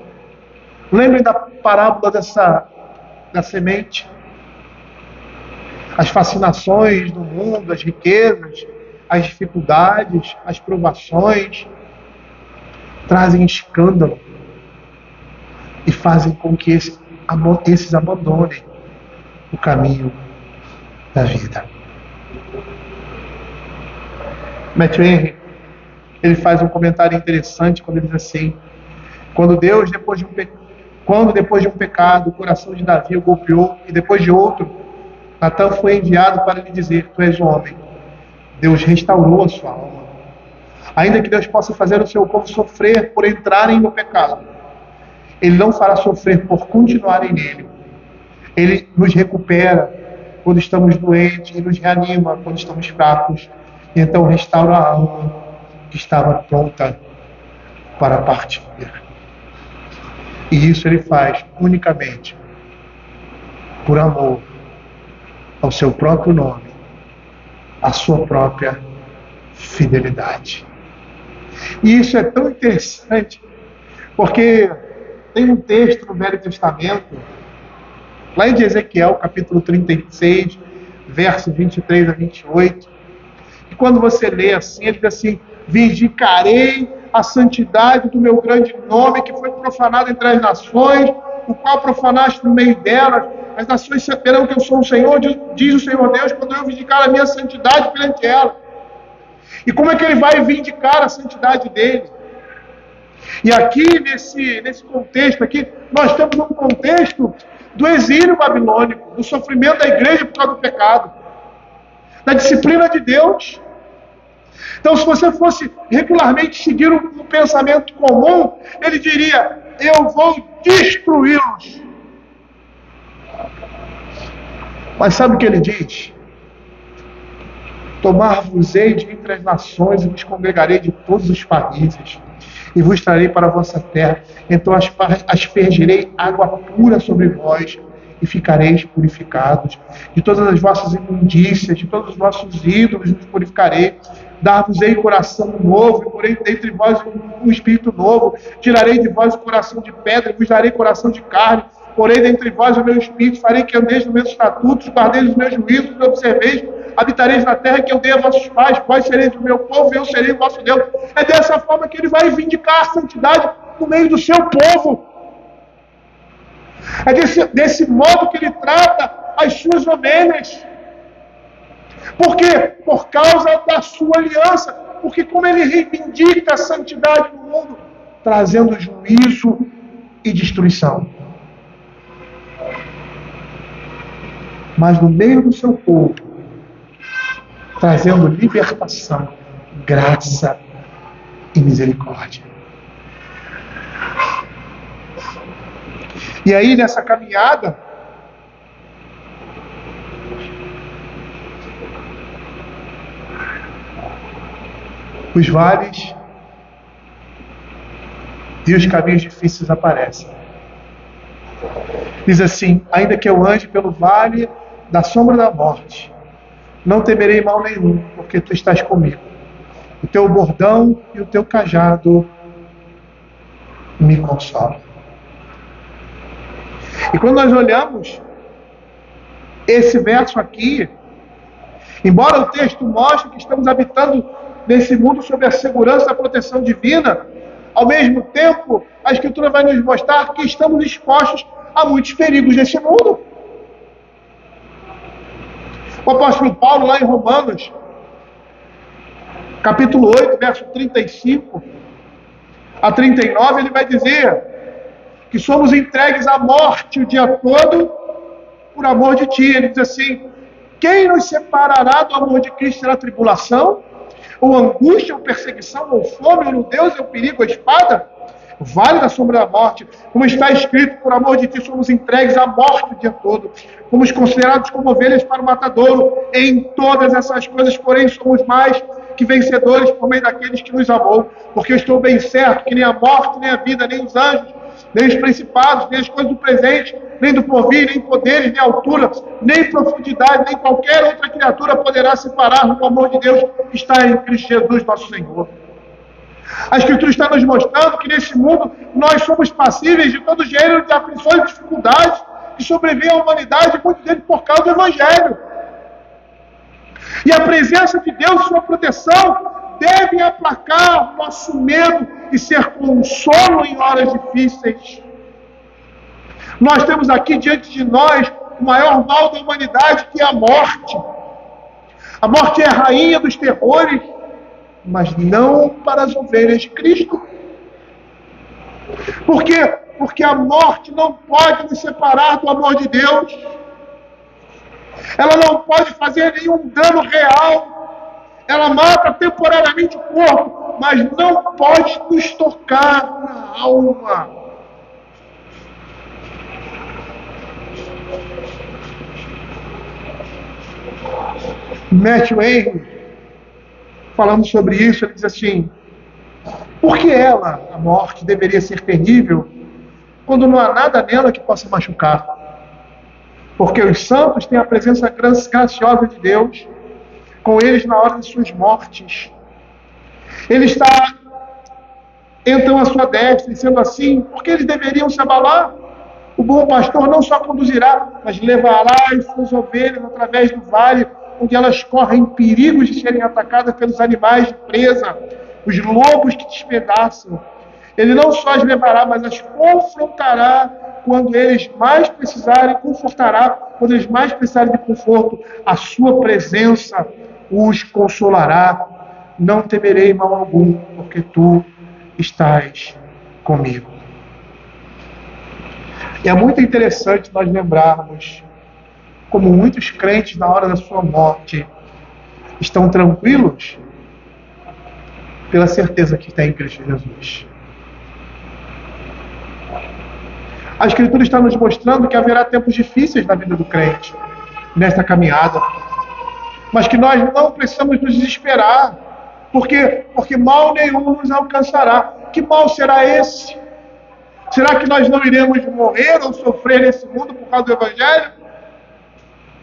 Lembrem da parábola da semente? As fascinações do mundo, as riquezas, as dificuldades, as provações, trazem escândalo e fazem com que esses abandonem o caminho da vida. Matthew Henry, ele faz um comentário interessante quando ele diz assim, quando depois de um pecado, o coração de Davi o golpeou, e depois de outro, Natã foi enviado para lhe dizer, tu és homem. Deus restaurou a sua alma. Ainda que Deus possa fazer o seu povo sofrer por entrarem no pecado, Ele não fará sofrer por continuarem nele. Ele nos recupera quando estamos doentes e nos reanima quando estamos fracos. E então restaura a alma que estava pronta para partir. E isso Ele faz unicamente por amor ao seu próprio nome, à sua própria fidelidade. E isso é tão interessante, porque tem um texto no Velho Testamento, lá em Ezequiel, capítulo 36, versos 23 a 28, e quando você lê assim, ele diz assim, vindicarei a santidade do meu grande nome, que foi profanado entre as nações, o qual profanaste no meio delas. As nações saberão que eu sou o Senhor, diz o Senhor Deus, quando eu vindicar a minha santidade perante ela. E como é que ele vai vindicar a santidade dele? E aqui, nesse contexto aqui, nós temos um contexto do exílio babilônico, do sofrimento da igreja por causa do pecado, da disciplina de Deus. Então, se você fosse regularmente seguir um pensamento comum, ele diria, eu vou destruí-los. Mas sabe o que ele diz? Tomar-vos-ei de entre as nações e vos congregarei de todos os países e vos trarei para a vossa terra. Então aspergirei água pura sobre vós e ficareis purificados. De todas as vossas imundícias, de todos os vossos ídolos vos purificarei. Dar-vos-ei coração novo, e porei dentre vós um espírito novo. Tirarei de vós o coração de pedra, e vos darei coração de carne. Porei dentre vós o meu espírito, farei que andeis nos meus estatutos, guardeis os meus juízos, e observeis, habitareis na terra que eu dei a vossos pais, vós sereis o meu povo, eu serei o vosso Deus. É dessa forma que ele vai vindicar a santidade no meio do seu povo. É desse modo que ele trata as suas ovelhas. Por quê? Por causa da sua aliança. Porque como ele reivindica a santidade no mundo, trazendo juízo e destruição. Mas no meio do seu povo, trazendo libertação, graça e misericórdia. E aí, nessa caminhada, os vales e os caminhos difíceis aparecem. Diz assim, ainda que eu ande pelo vale da sombra da morte, não temerei mal nenhum, porque tu estás comigo. O teu bordão e o teu cajado me consolam. E quando nós olhamos esse verso aqui, embora o texto mostre que estamos habitando nesse mundo sob a segurança da proteção divina, ao mesmo tempo, a Escritura vai nos mostrar que estamos expostos a muitos perigos desse mundo. O apóstolo Paulo, lá em Romanos, capítulo 8, verso 35 a 39, ele vai dizer que somos entregues à morte o dia todo por amor de ti. Ele diz assim, quem nos separará do amor de Cristo será tribulação, ou angústia, ou perseguição, ou fome, ou nudez, ou perigo, ou espada? Vale da sombra da morte, como está escrito, por amor de ti somos entregues à morte o dia todo, fomos considerados como ovelhas para o matadouro. Em todas essas coisas, porém, somos mais que vencedores por meio daqueles que nos amou, porque eu estou bem certo que nem a morte, nem a vida, nem os anjos, nem os principados, nem as coisas do presente, nem do porvir, nem poderes, nem altura, nem profundidade, nem qualquer outra criatura poderá separar-nos do amor de Deus que está em Cristo Jesus, nosso Senhor. A Escritura está nos mostrando que nesse mundo nós somos passíveis de todo gênero de aflições e dificuldades que sobrevêm à humanidade, muito deles por causa do Evangelho. E a presença de Deus e sua proteção devem aplacar o nosso medo e ser consolo em horas difíceis. Nós temos aqui diante de nós o maior mal da humanidade, que é a morte. A morte é a rainha dos terrores, mas não para as ovelhas de Cristo. Por quê? Porque a morte não pode nos separar do amor de Deus. Ela não pode fazer nenhum dano real. Ela mata temporariamente o corpo, mas não pode nos tocar na alma. Matthew Henry, falando sobre isso, ele diz assim: por que ela, a morte, deveria ser terrível quando não há nada nela que possa machucar? Porque os santos têm a presença graciosa de Deus com eles na hora de suas mortes. Ele está então à sua destra, e sendo assim, por que eles deveriam se abalar? O bom pastor não só conduzirá, mas levará as suas ovelhas através do vale, onde elas correm perigos de serem atacadas pelos animais de presa, os lobos que despedaçam. Ele não só as levará, mas as confrontará quando eles mais precisarem, confortará quando eles mais precisarem de conforto. A sua presença os consolará. Não temerei mal algum, porque tu estás comigo. E é muito interessante nós lembrarmos como muitos crentes, na hora da sua morte, estão tranquilos pela certeza que tem em Cristo Jesus. A Escritura está nos mostrando que haverá tempos difíceis na vida do crente, nesta caminhada, mas que nós não precisamos nos desesperar, porque mal nenhum nos alcançará. Que mal será esse? Será que nós não iremos morrer ou sofrer nesse mundo por causa do Evangelho?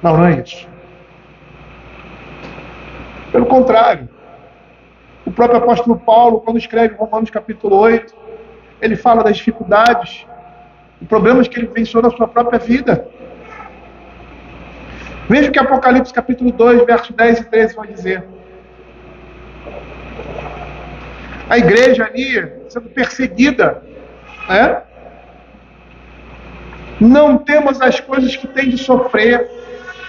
Não, não é isso. Pelo contrário, o próprio apóstolo Paulo, quando escreve Romanos capítulo 8, ele fala das dificuldades e problemas que ele venceu na sua própria vida. Veja o que Apocalipse capítulo 2, versos 10 e 13 vai dizer. A igreja ali sendo perseguida, né? Não temos as coisas que tem de sofrer.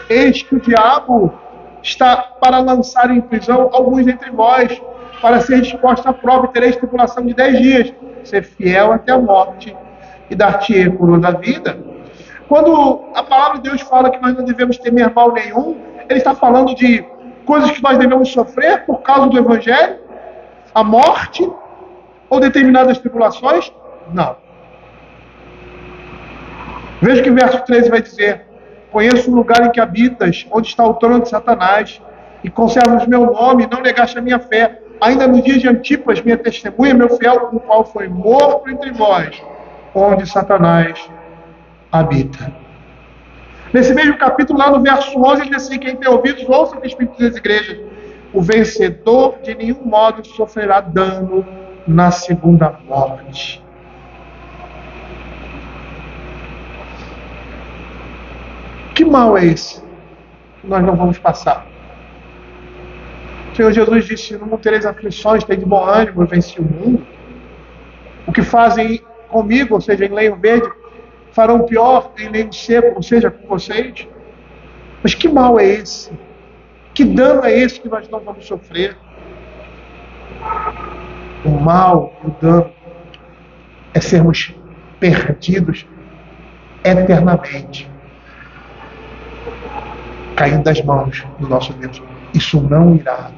Eis que o diabo está para lançar em prisão alguns dentre vós, para ser disposto à prova, e tereis tribulação de 10 dias. Ser fiel até a morte, e dar-te-ei a coroa da vida. Quando a palavra de Deus fala que nós não devemos temer mal nenhum, ele está falando de coisas que nós devemos sofrer por causa do Evangelho, a morte ou determinadas tribulações? Não. Veja que o verso 13 vai dizer: conheço o lugar em que habitas, onde está o trono de Satanás, e conservas meu nome, e não negaste a minha fé. Ainda no dia de Antipas, minha testemunha, meu fiel, o qual foi morto entre vós, onde Satanás habita. Nesse mesmo capítulo, lá no verso 11, ele diz assim: quem tem ouvidos, ouça o que o Espírito diz às igrejas. O vencedor de nenhum modo sofrerá dano na segunda morte. Que mal é esse que nós não vamos passar? O Senhor Jesus disse: não tereis aflições, tem de bom ânimo, eu venci o mundo. O que fazem comigo, ou seja, em lenho verde, farão pior em lenho seco, ou seja, com vocês. Mas que mal é esse? Que dano é esse que nós não vamos sofrer? O mal, o dano, é sermos perdidos eternamente, caindo das mãos do nosso Deus. Isso não irá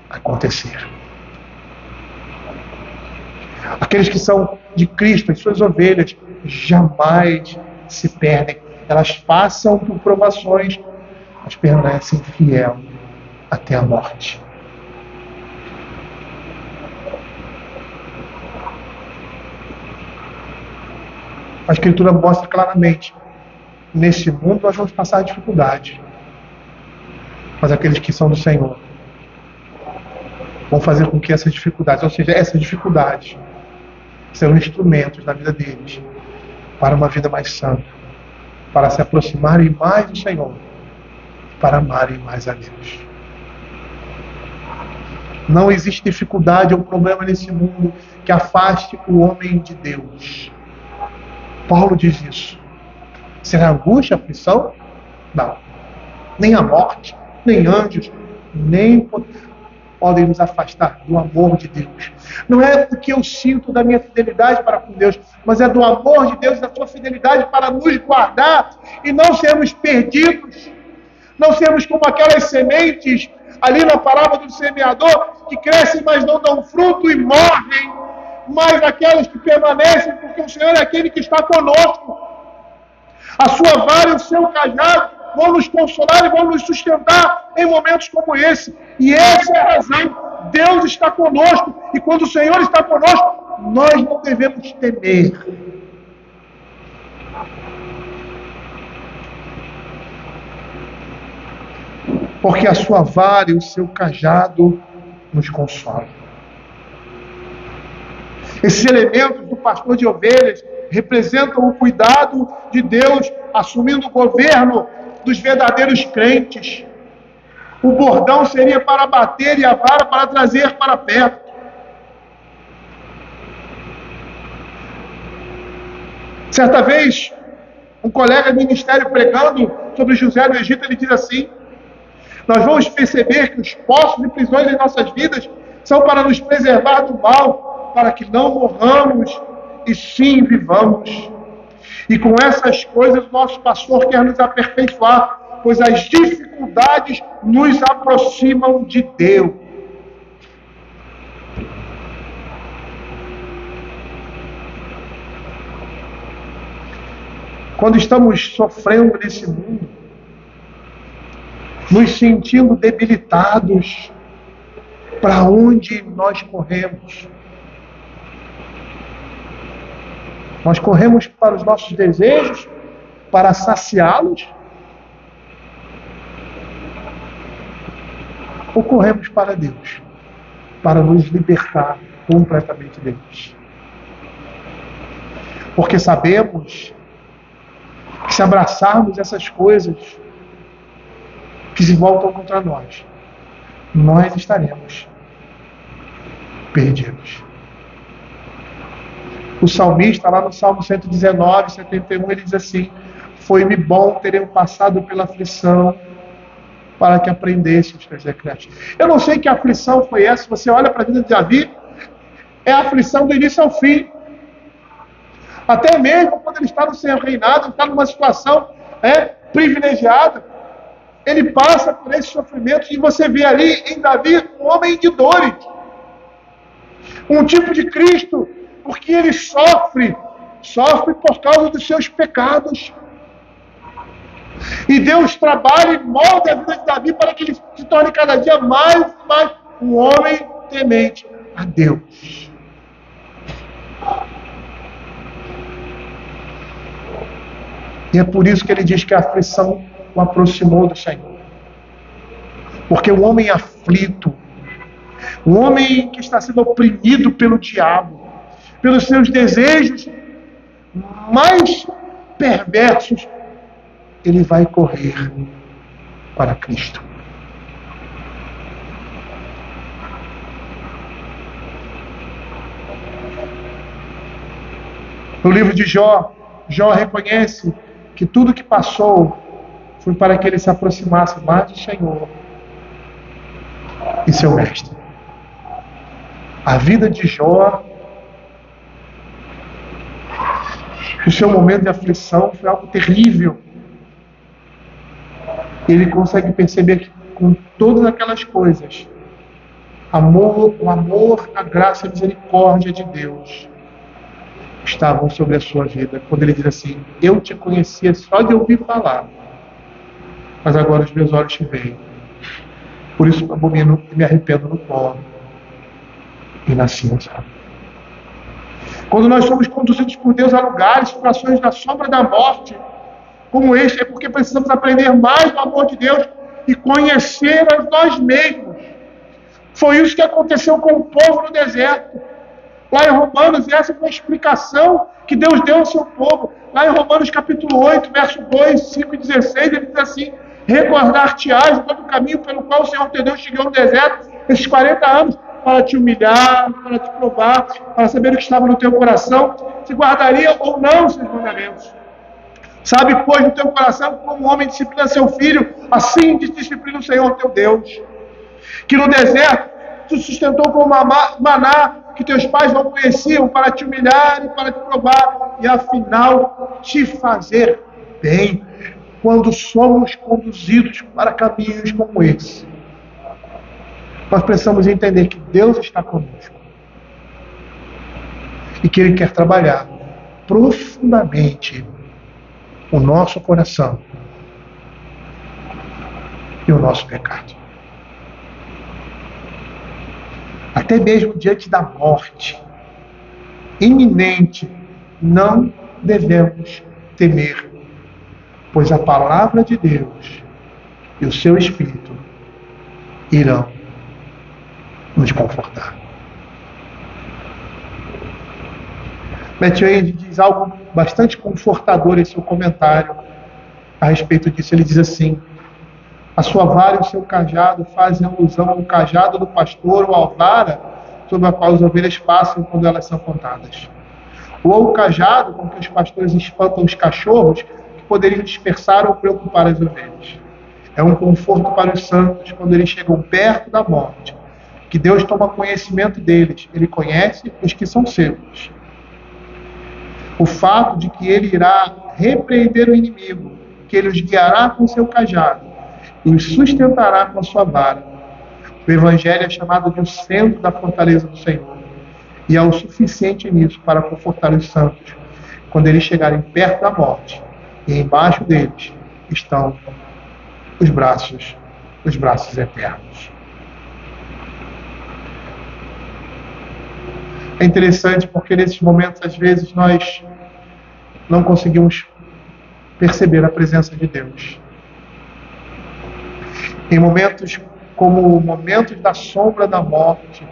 acontecer. Aqueles que são de Cristo, as suas ovelhas, jamais se perdem. Elas passam por provações, mas permanecem fiel até a morte. A Escritura mostra claramente: nesse mundo nós vamos passar dificuldade, mas aqueles que são do Senhor vão fazer com que essas dificuldades, ou seja, essas dificuldades, serão instrumentos na vida deles para uma vida mais santa, para se aproximarem mais do Senhor, para amarem mais a Deus. Não existe dificuldade ou problema nesse mundo que afaste o homem de Deus. Paulo diz isso. Será angústia, aflição? Não. Nem a morte, nem anjos, nem podem nos afastar do amor de Deus. Não é porque eu sinto da minha fidelidade para com Deus, mas é do amor de Deus, da sua fidelidade para nos guardar e não sermos perdidos. Não sermos como aquelas sementes ali na parábola do semeador que crescem, mas não dão fruto e morrem, mas aquelas que permanecem porque o Senhor é aquele que está conosco. A sua vara e o seu cajado vão nos consolar e vão nos sustentar em momentos como esse. E essa é a razão. Deus está conosco. E quando o Senhor está conosco, nós não devemos temer. Porque a sua vara e o seu cajado nos consolam. Esses elementos do pastor de ovelhas representam o cuidado de Deus assumindo o governo dos verdadeiros crentes. O bordão seria para bater e a vara para trazer para perto. Certa vez, um colega de ministério pregando sobre José do Egito, ele diz assim: nós vamos perceber que os postos e prisões em nossas vidas são para nos preservar do mal, para que não morramos e sim vivamos. E com essas coisas o nosso pastor quer nos aperfeiçoar, pois as dificuldades nos aproximam de Deus. Quando estamos sofrendo nesse mundo, nos sentindo debilitados, para onde nós corremos? Nós corremos para os nossos desejos, para saciá-los? Ou corremos para Deus, para nos libertar completamente deles? Porque sabemos que se abraçarmos essas coisas que se voltam contra nós, nós estaremos perdidos. O salmista, lá no Salmo 119, 71, ele diz assim: foi-me bom terem passado pela aflição, para que aprendesse os teus decretos. Eu não sei que aflição foi essa. Se você olha para a vida de Davi, é a aflição do início ao fim. Até mesmo quando ele está no seu reinado, ele está numa situação privilegiada, ele passa por esses sofrimentos, e você vê ali em Davi um homem de dores, um tipo de Cristo, porque ele sofre por causa dos seus pecados. E Deus trabalha e molda a vida de Davi para que ele se torne cada dia mais e mais um homem temente a Deus. E é por isso que ele diz que a aflição o aproximou do Senhor. Porque o homem aflito, o homem que está sendo oprimido pelo diabo, pelos seus desejos mais perversos, ele vai correr para Cristo. No livro de Jó, Jó reconhece que tudo que passou foi para que ele se aproximasse mais do Senhor e seu mestre. A vida de Jó, o seu momento de aflição foi algo terrível. Ele consegue perceber que com todas aquelas coisas, o amor, a graça e a misericórdia de Deus estavam sobre a sua vida. Quando ele diz assim: eu te conhecia só de ouvir falar, mas agora os meus olhos te veem. Por isso abomino e me arrependo no pó e na cinza. Quando nós somos conduzidos por Deus a lugares, situações da sombra da morte, como este, é porque precisamos aprender mais do amor de Deus e conhecer a nós mesmos. Foi isso que aconteceu com o povo no deserto. Lá em Romanos, e essa foi a explicação que Deus deu ao seu povo. Lá em Romanos capítulo 8, verso 2, 5 e 16, ele diz assim: recordar-te-ás de todo o caminho pelo qual o Senhor teu Deus te guiou no deserto esses 40 anos, para te humilhar, para te provar, para saber o que estava no teu coração, se guardaria ou não os seus mandamentos. Sabe, pois, no teu coração, como o homem disciplina seu filho, assim disciplina o Senhor teu Deus. Que no deserto te sustentou com uma maná que teus pais não conheciam, para te humilhar e para te provar, e afinal te fazer bem. Quando somos conduzidos para caminhos como esse, nós precisamos entender que Deus está conosco e que Ele quer trabalhar profundamente o nosso coração e o nosso pecado. Até mesmo diante da morte iminente, não devemos temer, pois a palavra de Deus e o seu Espírito irão nos confortar. Matthew Henry diz algo bastante confortador em seu comentário a respeito disso. Ele diz assim: a sua vara e o seu cajado fazem alusão ao cajado do pastor ou à vara sobre a qual as ovelhas passam quando elas são contadas. Ou ao cajado com que os pastores espantam os cachorros que poderiam dispersar ou preocupar as ovelhas. É um conforto para os santos quando eles chegam perto da morte, que Deus toma conhecimento deles. Ele conhece os que são seus. O fato de que ele irá repreender o inimigo, que ele os guiará com seu cajado e os sustentará com a sua vara. O Evangelho é chamado de o centro da fortaleza do Senhor, e é o suficiente nisso para confortar os santos quando eles chegarem perto da morte, e embaixo deles estão os braços eternos. É interessante porque nesses momentos, às vezes, nós não conseguimos perceber a presença de Deus. Em momentos como momentos da sombra da morte,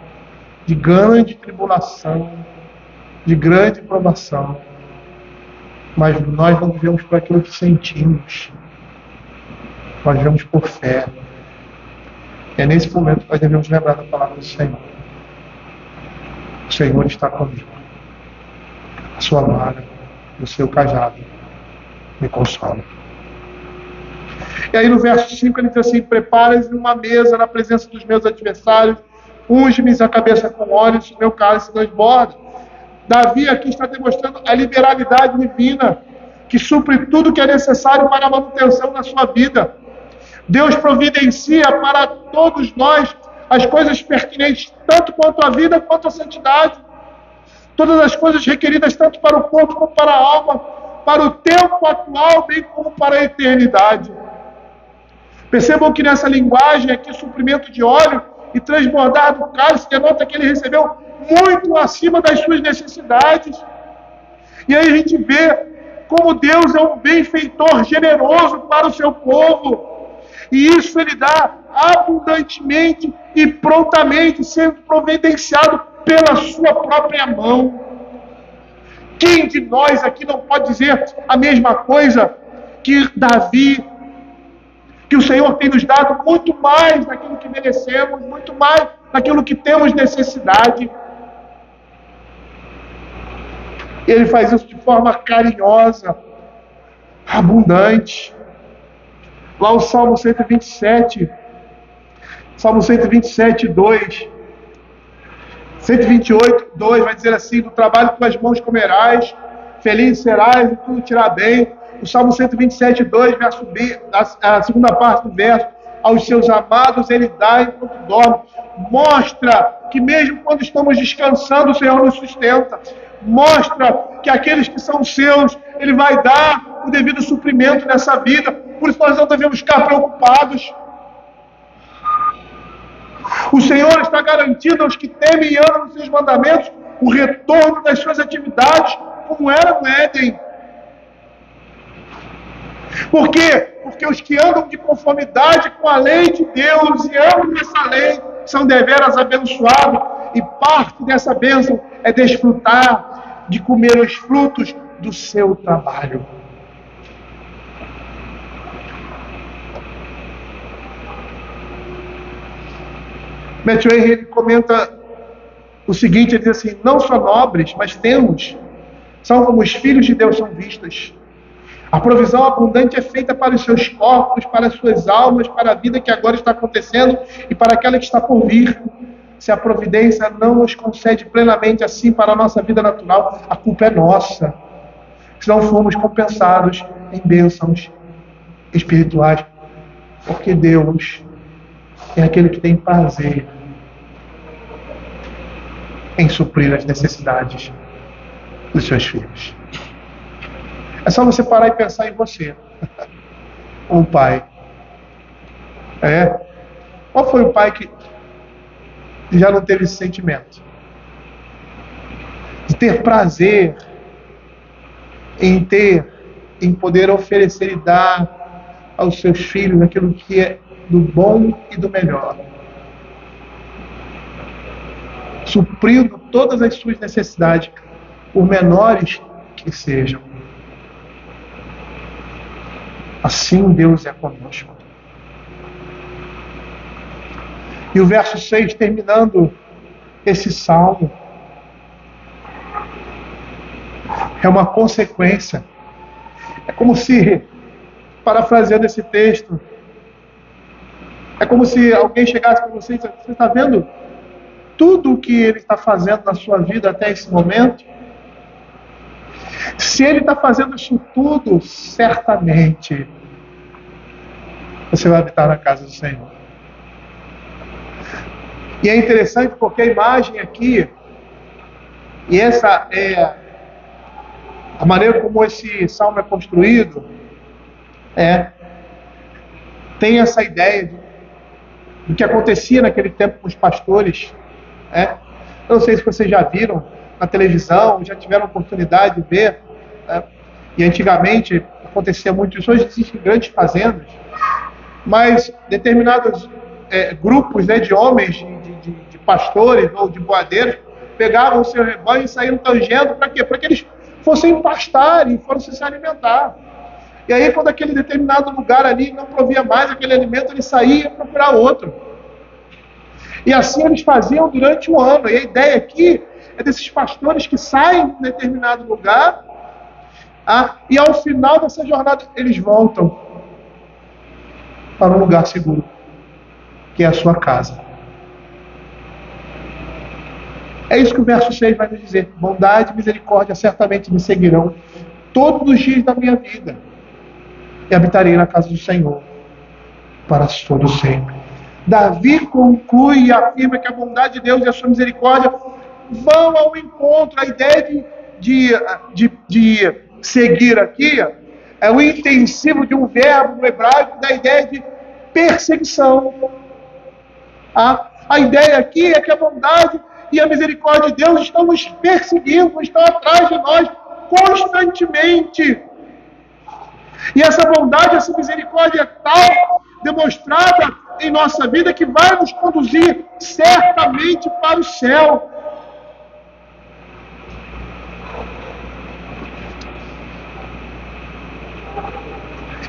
de grande tribulação, de grande provação, mas nós não vivemos por aquilo que sentimos, nós vivemos por fé. É nesse momento que nós devemos lembrar da palavra do Senhor. O Senhor está comigo. A sua vara e o seu cajado me consolam. E aí no verso 5 ele diz assim: prepara-se uma mesa na presença dos meus adversários, unge-me a cabeça com óleo, e o meu cálice transborda. Davi aqui está demonstrando a liberalidade divina, que supre tudo que é necessário para a manutenção da sua vida. Deus providencia para todos nós as coisas pertinentes, tanto quanto à vida, quanto à santidade. Todas as coisas requeridas, tanto para o corpo como para a alma, para o tempo atual, bem como para a eternidade. Percebam que nessa linguagem aqui, suprimento de óleo e transbordar do cálice, denota que ele recebeu muito acima das suas necessidades. E aí a gente vê como Deus é um benfeitor generoso para o seu povo. E isso ele dá abundantemente e prontamente, sendo providenciado pela sua própria mão. Quem de nós aqui não pode dizer a mesma coisa que Davi, que o Senhor tem nos dado muito mais daquilo que merecemos, muito mais daquilo que temos necessidade. Ele faz isso de forma carinhosa, abundante. Lá o Salmo 127, 2, 128, 2, vai dizer assim: do trabalho que tuas mãos comerás, feliz serás e tudo te irá bem. O Salmo 127, 2, verso B, a segunda parte do verso: aos seus amados Ele dá enquanto dorme. Mostra que mesmo quando estamos descansando, o Senhor nos sustenta. Mostra que aqueles que são seus, Ele vai dar o devido suprimento nessa vida. Por isso nós não devemos ficar preocupados. O Senhor está garantindo aos que temem e amam os seus mandamentos o retorno das suas atividades, como era no Éden. Por quê? Porque os que andam de conformidade com a lei de Deus e amam essa lei são deveras abençoados, e parte dessa bênção é desfrutar de comer os frutos do seu trabalho. Matthew Henry comenta o seguinte, ele diz assim: não só nobres, mas tenros, são como os filhos de Deus são vistos. A provisão abundante é feita para os seus corpos, para as suas almas, para a vida que agora está acontecendo e para aquela que está por vir. Se a providência não nos concede plenamente assim para a nossa vida natural, a culpa é nossa. Se não formos compensados em bênçãos espirituais, porque Deus é aquele que tem prazer em suprir as necessidades dos seus filhos. É só você parar e pensar em você, um pai. Qual foi o pai que já não teve esse sentimento? De ter prazer em poder oferecer e dar aos seus filhos aquilo que é do bom e do melhor, suprindo todas as suas necessidades, por menores que sejam. Assim Deus é conosco. E o verso 6, terminando esse salmo, é uma consequência. É como se, parafraseando esse texto, é como se alguém chegasse para você e dissesse: você está vendo tudo o que Ele está fazendo na sua vida até esse momento? Se Ele está fazendo isso tudo, certamente você vai habitar na casa do Senhor. E é interessante porque a imagem aqui, e essa é a maneira como esse salmo é construído, tem essa ideia do que acontecia naquele tempo com os pastores. Eu não sei se vocês já viram na televisão, já tiveram oportunidade de ver, e antigamente acontecia muito isso. Hoje existem grandes fazendas, mas determinados grupos de homens, de pastores ou de boadeiros, pegavam o seu rebanho e saíram tangendo. Para quê? Para que eles fossem pastar e fossem se alimentar. E aí, quando aquele determinado lugar ali não provia mais aquele alimento, ele saía para procurar outro. E assim eles faziam durante o ano. E a ideia aqui é desses pastores que saem de um determinado lugar, e ao final dessa jornada eles voltam para um lugar seguro, que é a sua casa. É isso que o verso 6 vai nos dizer: bondade e misericórdia certamente me seguirão todos os dias da minha vida, e habitarei na casa do Senhor para todo sempre. Davi conclui e afirma que a bondade de Deus e a sua misericórdia vão ao encontro. A ideia de seguir aqui é o intensivo de um verbo no hebraico da ideia de perseguição. A ideia aqui é que a bondade e a misericórdia de Deus estão nos perseguindo, estão atrás de nós constantemente. E essa bondade, essa misericórdia é tal, demonstrada em nossa vida, que vai nos conduzir certamente para o céu.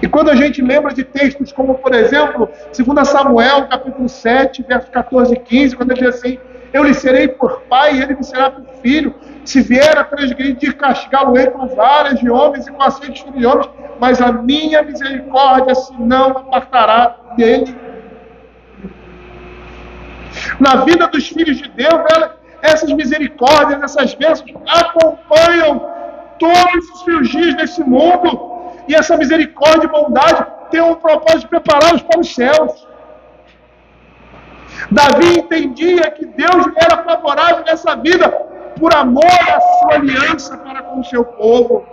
E quando a gente lembra de textos como, por exemplo, 2 Samuel, capítulo 7, versos 14 e 15, quando ele diz assim: eu lhe serei por pai e ele me será por filho. Se vier a transgredir, castigá-lo-ei com varas de homens e com aceitos de homens, mas a minha misericórdia se não apartará dele. Na vida dos filhos de Deus, essas misericórdias, essas bênçãos acompanham todos os seus dias nesse mundo. E essa misericórdia e bondade tem um propósito de prepará-los para os céus. Davi entendia que Deus lhe era favorável nessa vida por amor à sua aliança para com o seu povo.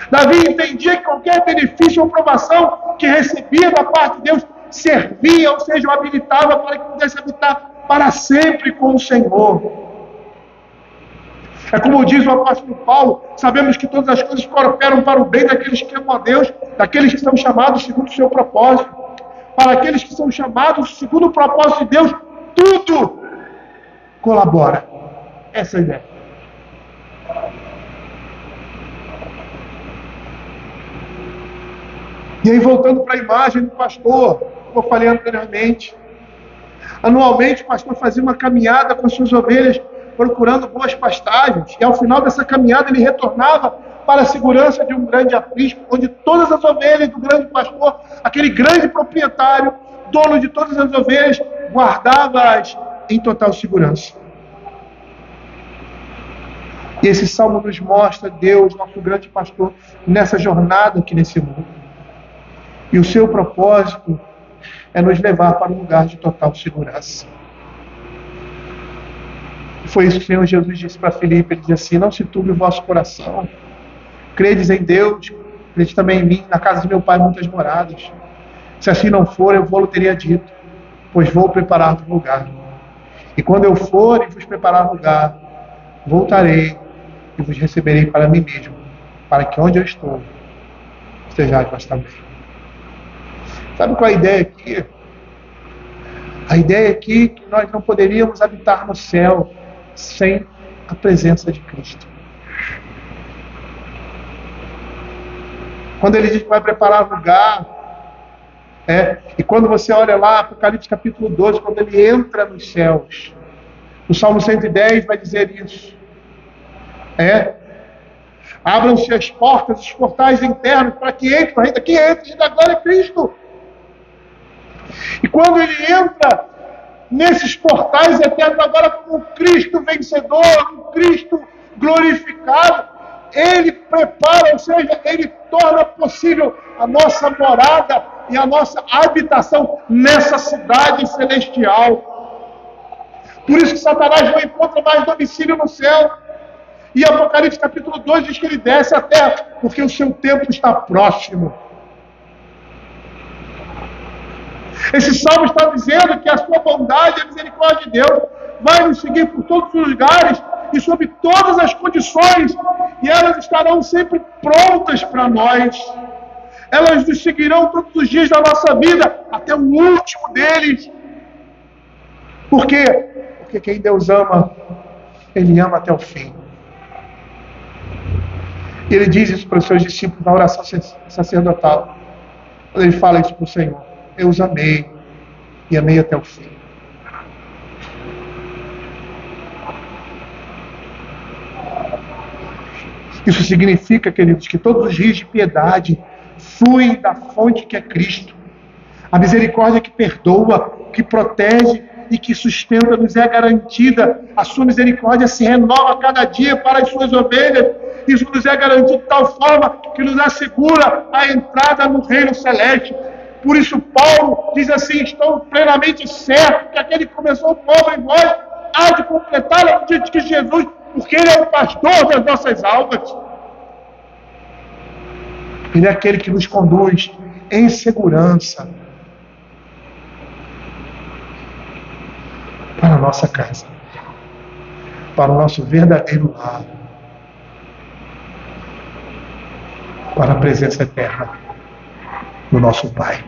Davi entendia que qualquer benefício ou aprovação que recebia da parte de Deus servia, ou seja, o habilitava para que pudesse habitar para sempre com o Senhor. É como diz o apóstolo Paulo, sabemos que todas as coisas cooperam para o bem daqueles que amam a Deus, daqueles que são chamados segundo o seu propósito. Para aqueles que são chamados segundo o propósito de Deus, tudo colabora. Essa é a ideia. E aí, voltando para a imagem do pastor, como eu falei anteriormente, anualmente o pastor fazia uma caminhada com as suas ovelhas, procurando boas pastagens, e ao final dessa caminhada ele retornava para a segurança de um grande aprisco, onde todas as ovelhas do grande pastor, aquele grande proprietário, dono de todas as ovelhas, guardava-as em total segurança. E esse salmo nos mostra Deus, nosso grande pastor, nessa jornada aqui nesse mundo. E o seu propósito é nos levar para um lugar de total segurança. Foi isso que o Senhor Jesus disse para Filipe. Ele disse assim: não se turbe o vosso coração. Credes em Deus, crede também em mim. Na casa de meu pai muitas moradas. Se assim não for, eu vou-lo teria dito, pois vou preparar-vos lugar. E quando eu for e vos preparar lugar, voltarei e vos receberei para mim mesmo, para que onde eu estou, estejais vós também. Sabe qual é a ideia aqui? A ideia aqui é que nós não poderíamos habitar no céu sem a presença de Cristo. Quando ele diz que vai preparar lugar, e quando você olha lá, Apocalipse capítulo 12, quando ele entra nos céus, o Salmo 110 vai dizer isso. Abram-se as portas, os portais internos, para que entre o Rei da entre da glória a Cristo. E quando ele entra nesses portais eternos, agora como um Cristo vencedor, um Cristo glorificado, ele prepara, ou seja, ele torna possível a nossa morada e a nossa habitação nessa cidade celestial. Por isso que Satanás não encontra mais domicílio no céu. E Apocalipse capítulo 2 diz que ele desce à terra, porque o seu tempo está próximo. Esse salmo está dizendo que a sua bondade e a misericórdia de Deus vai nos seguir por todos os lugares e sob todas as condições, e elas estarão sempre prontas para nós. Elas nos seguirão todos os dias da nossa vida, até o último deles. Por quê? Porque quem Deus ama, Ele ama até o fim. E Ele diz isso para os seus discípulos na oração sacerdotal. Quando Ele fala isso para o Senhor: eu os amei e amei até o fim. Isso significa, queridos, que todos os rios de piedade fluem da fonte que é Cristo. A misericórdia que perdoa, que protege e que sustenta nos é garantida. A sua misericórdia se renova a cada dia para as suas ovelhas. Isso nos é garantido de tal forma que nos assegura a entrada no reino celeste. Por isso Paulo diz assim: estou plenamente certo que aquele que começou uma obra em vós há de completá-la no dia de Cristo Jesus, porque Ele é o pastor das nossas almas. Ele é aquele que nos conduz em segurança para a nossa casa, para o nosso verdadeiro lar, para a presença eterna do nosso Pai.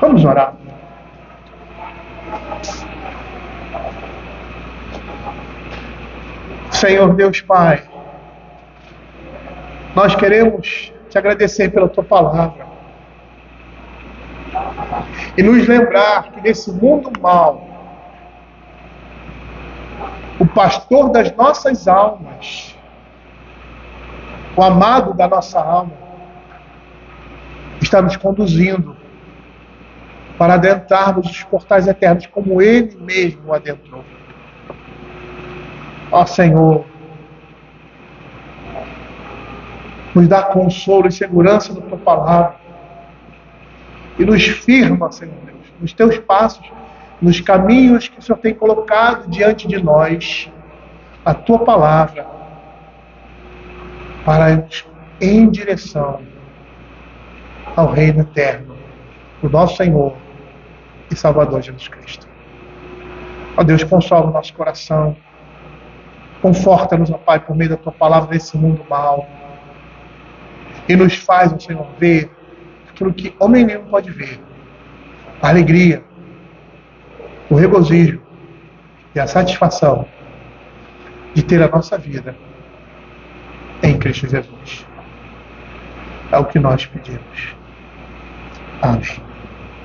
Vamos orar. Senhor Deus Pai, nós queremos te agradecer pela tua palavra e nos lembrar que nesse mundo mau, o pastor das nossas almas, o amado da nossa alma, está nos conduzindo para adentrarmos os portais eternos como Ele mesmo adentrou. Ó Senhor, nos dá consolo e segurança da tua palavra, e nos firma, Senhor Deus, nos teus passos, nos caminhos que o Senhor tem colocado diante de nós, a tua palavra, para irmos em direção ao reino eterno do nosso Senhor e Salvador Jesus Cristo. Ó Deus, consola o nosso coração, conforta-nos, ó Pai, por meio da tua palavra nesse mundo mau, e nos faz, ó Senhor, ver aquilo que homem nenhum pode ver, a alegria, o regozijo e a satisfação de ter a nossa vida em Cristo Jesus. É o que nós pedimos. Amém.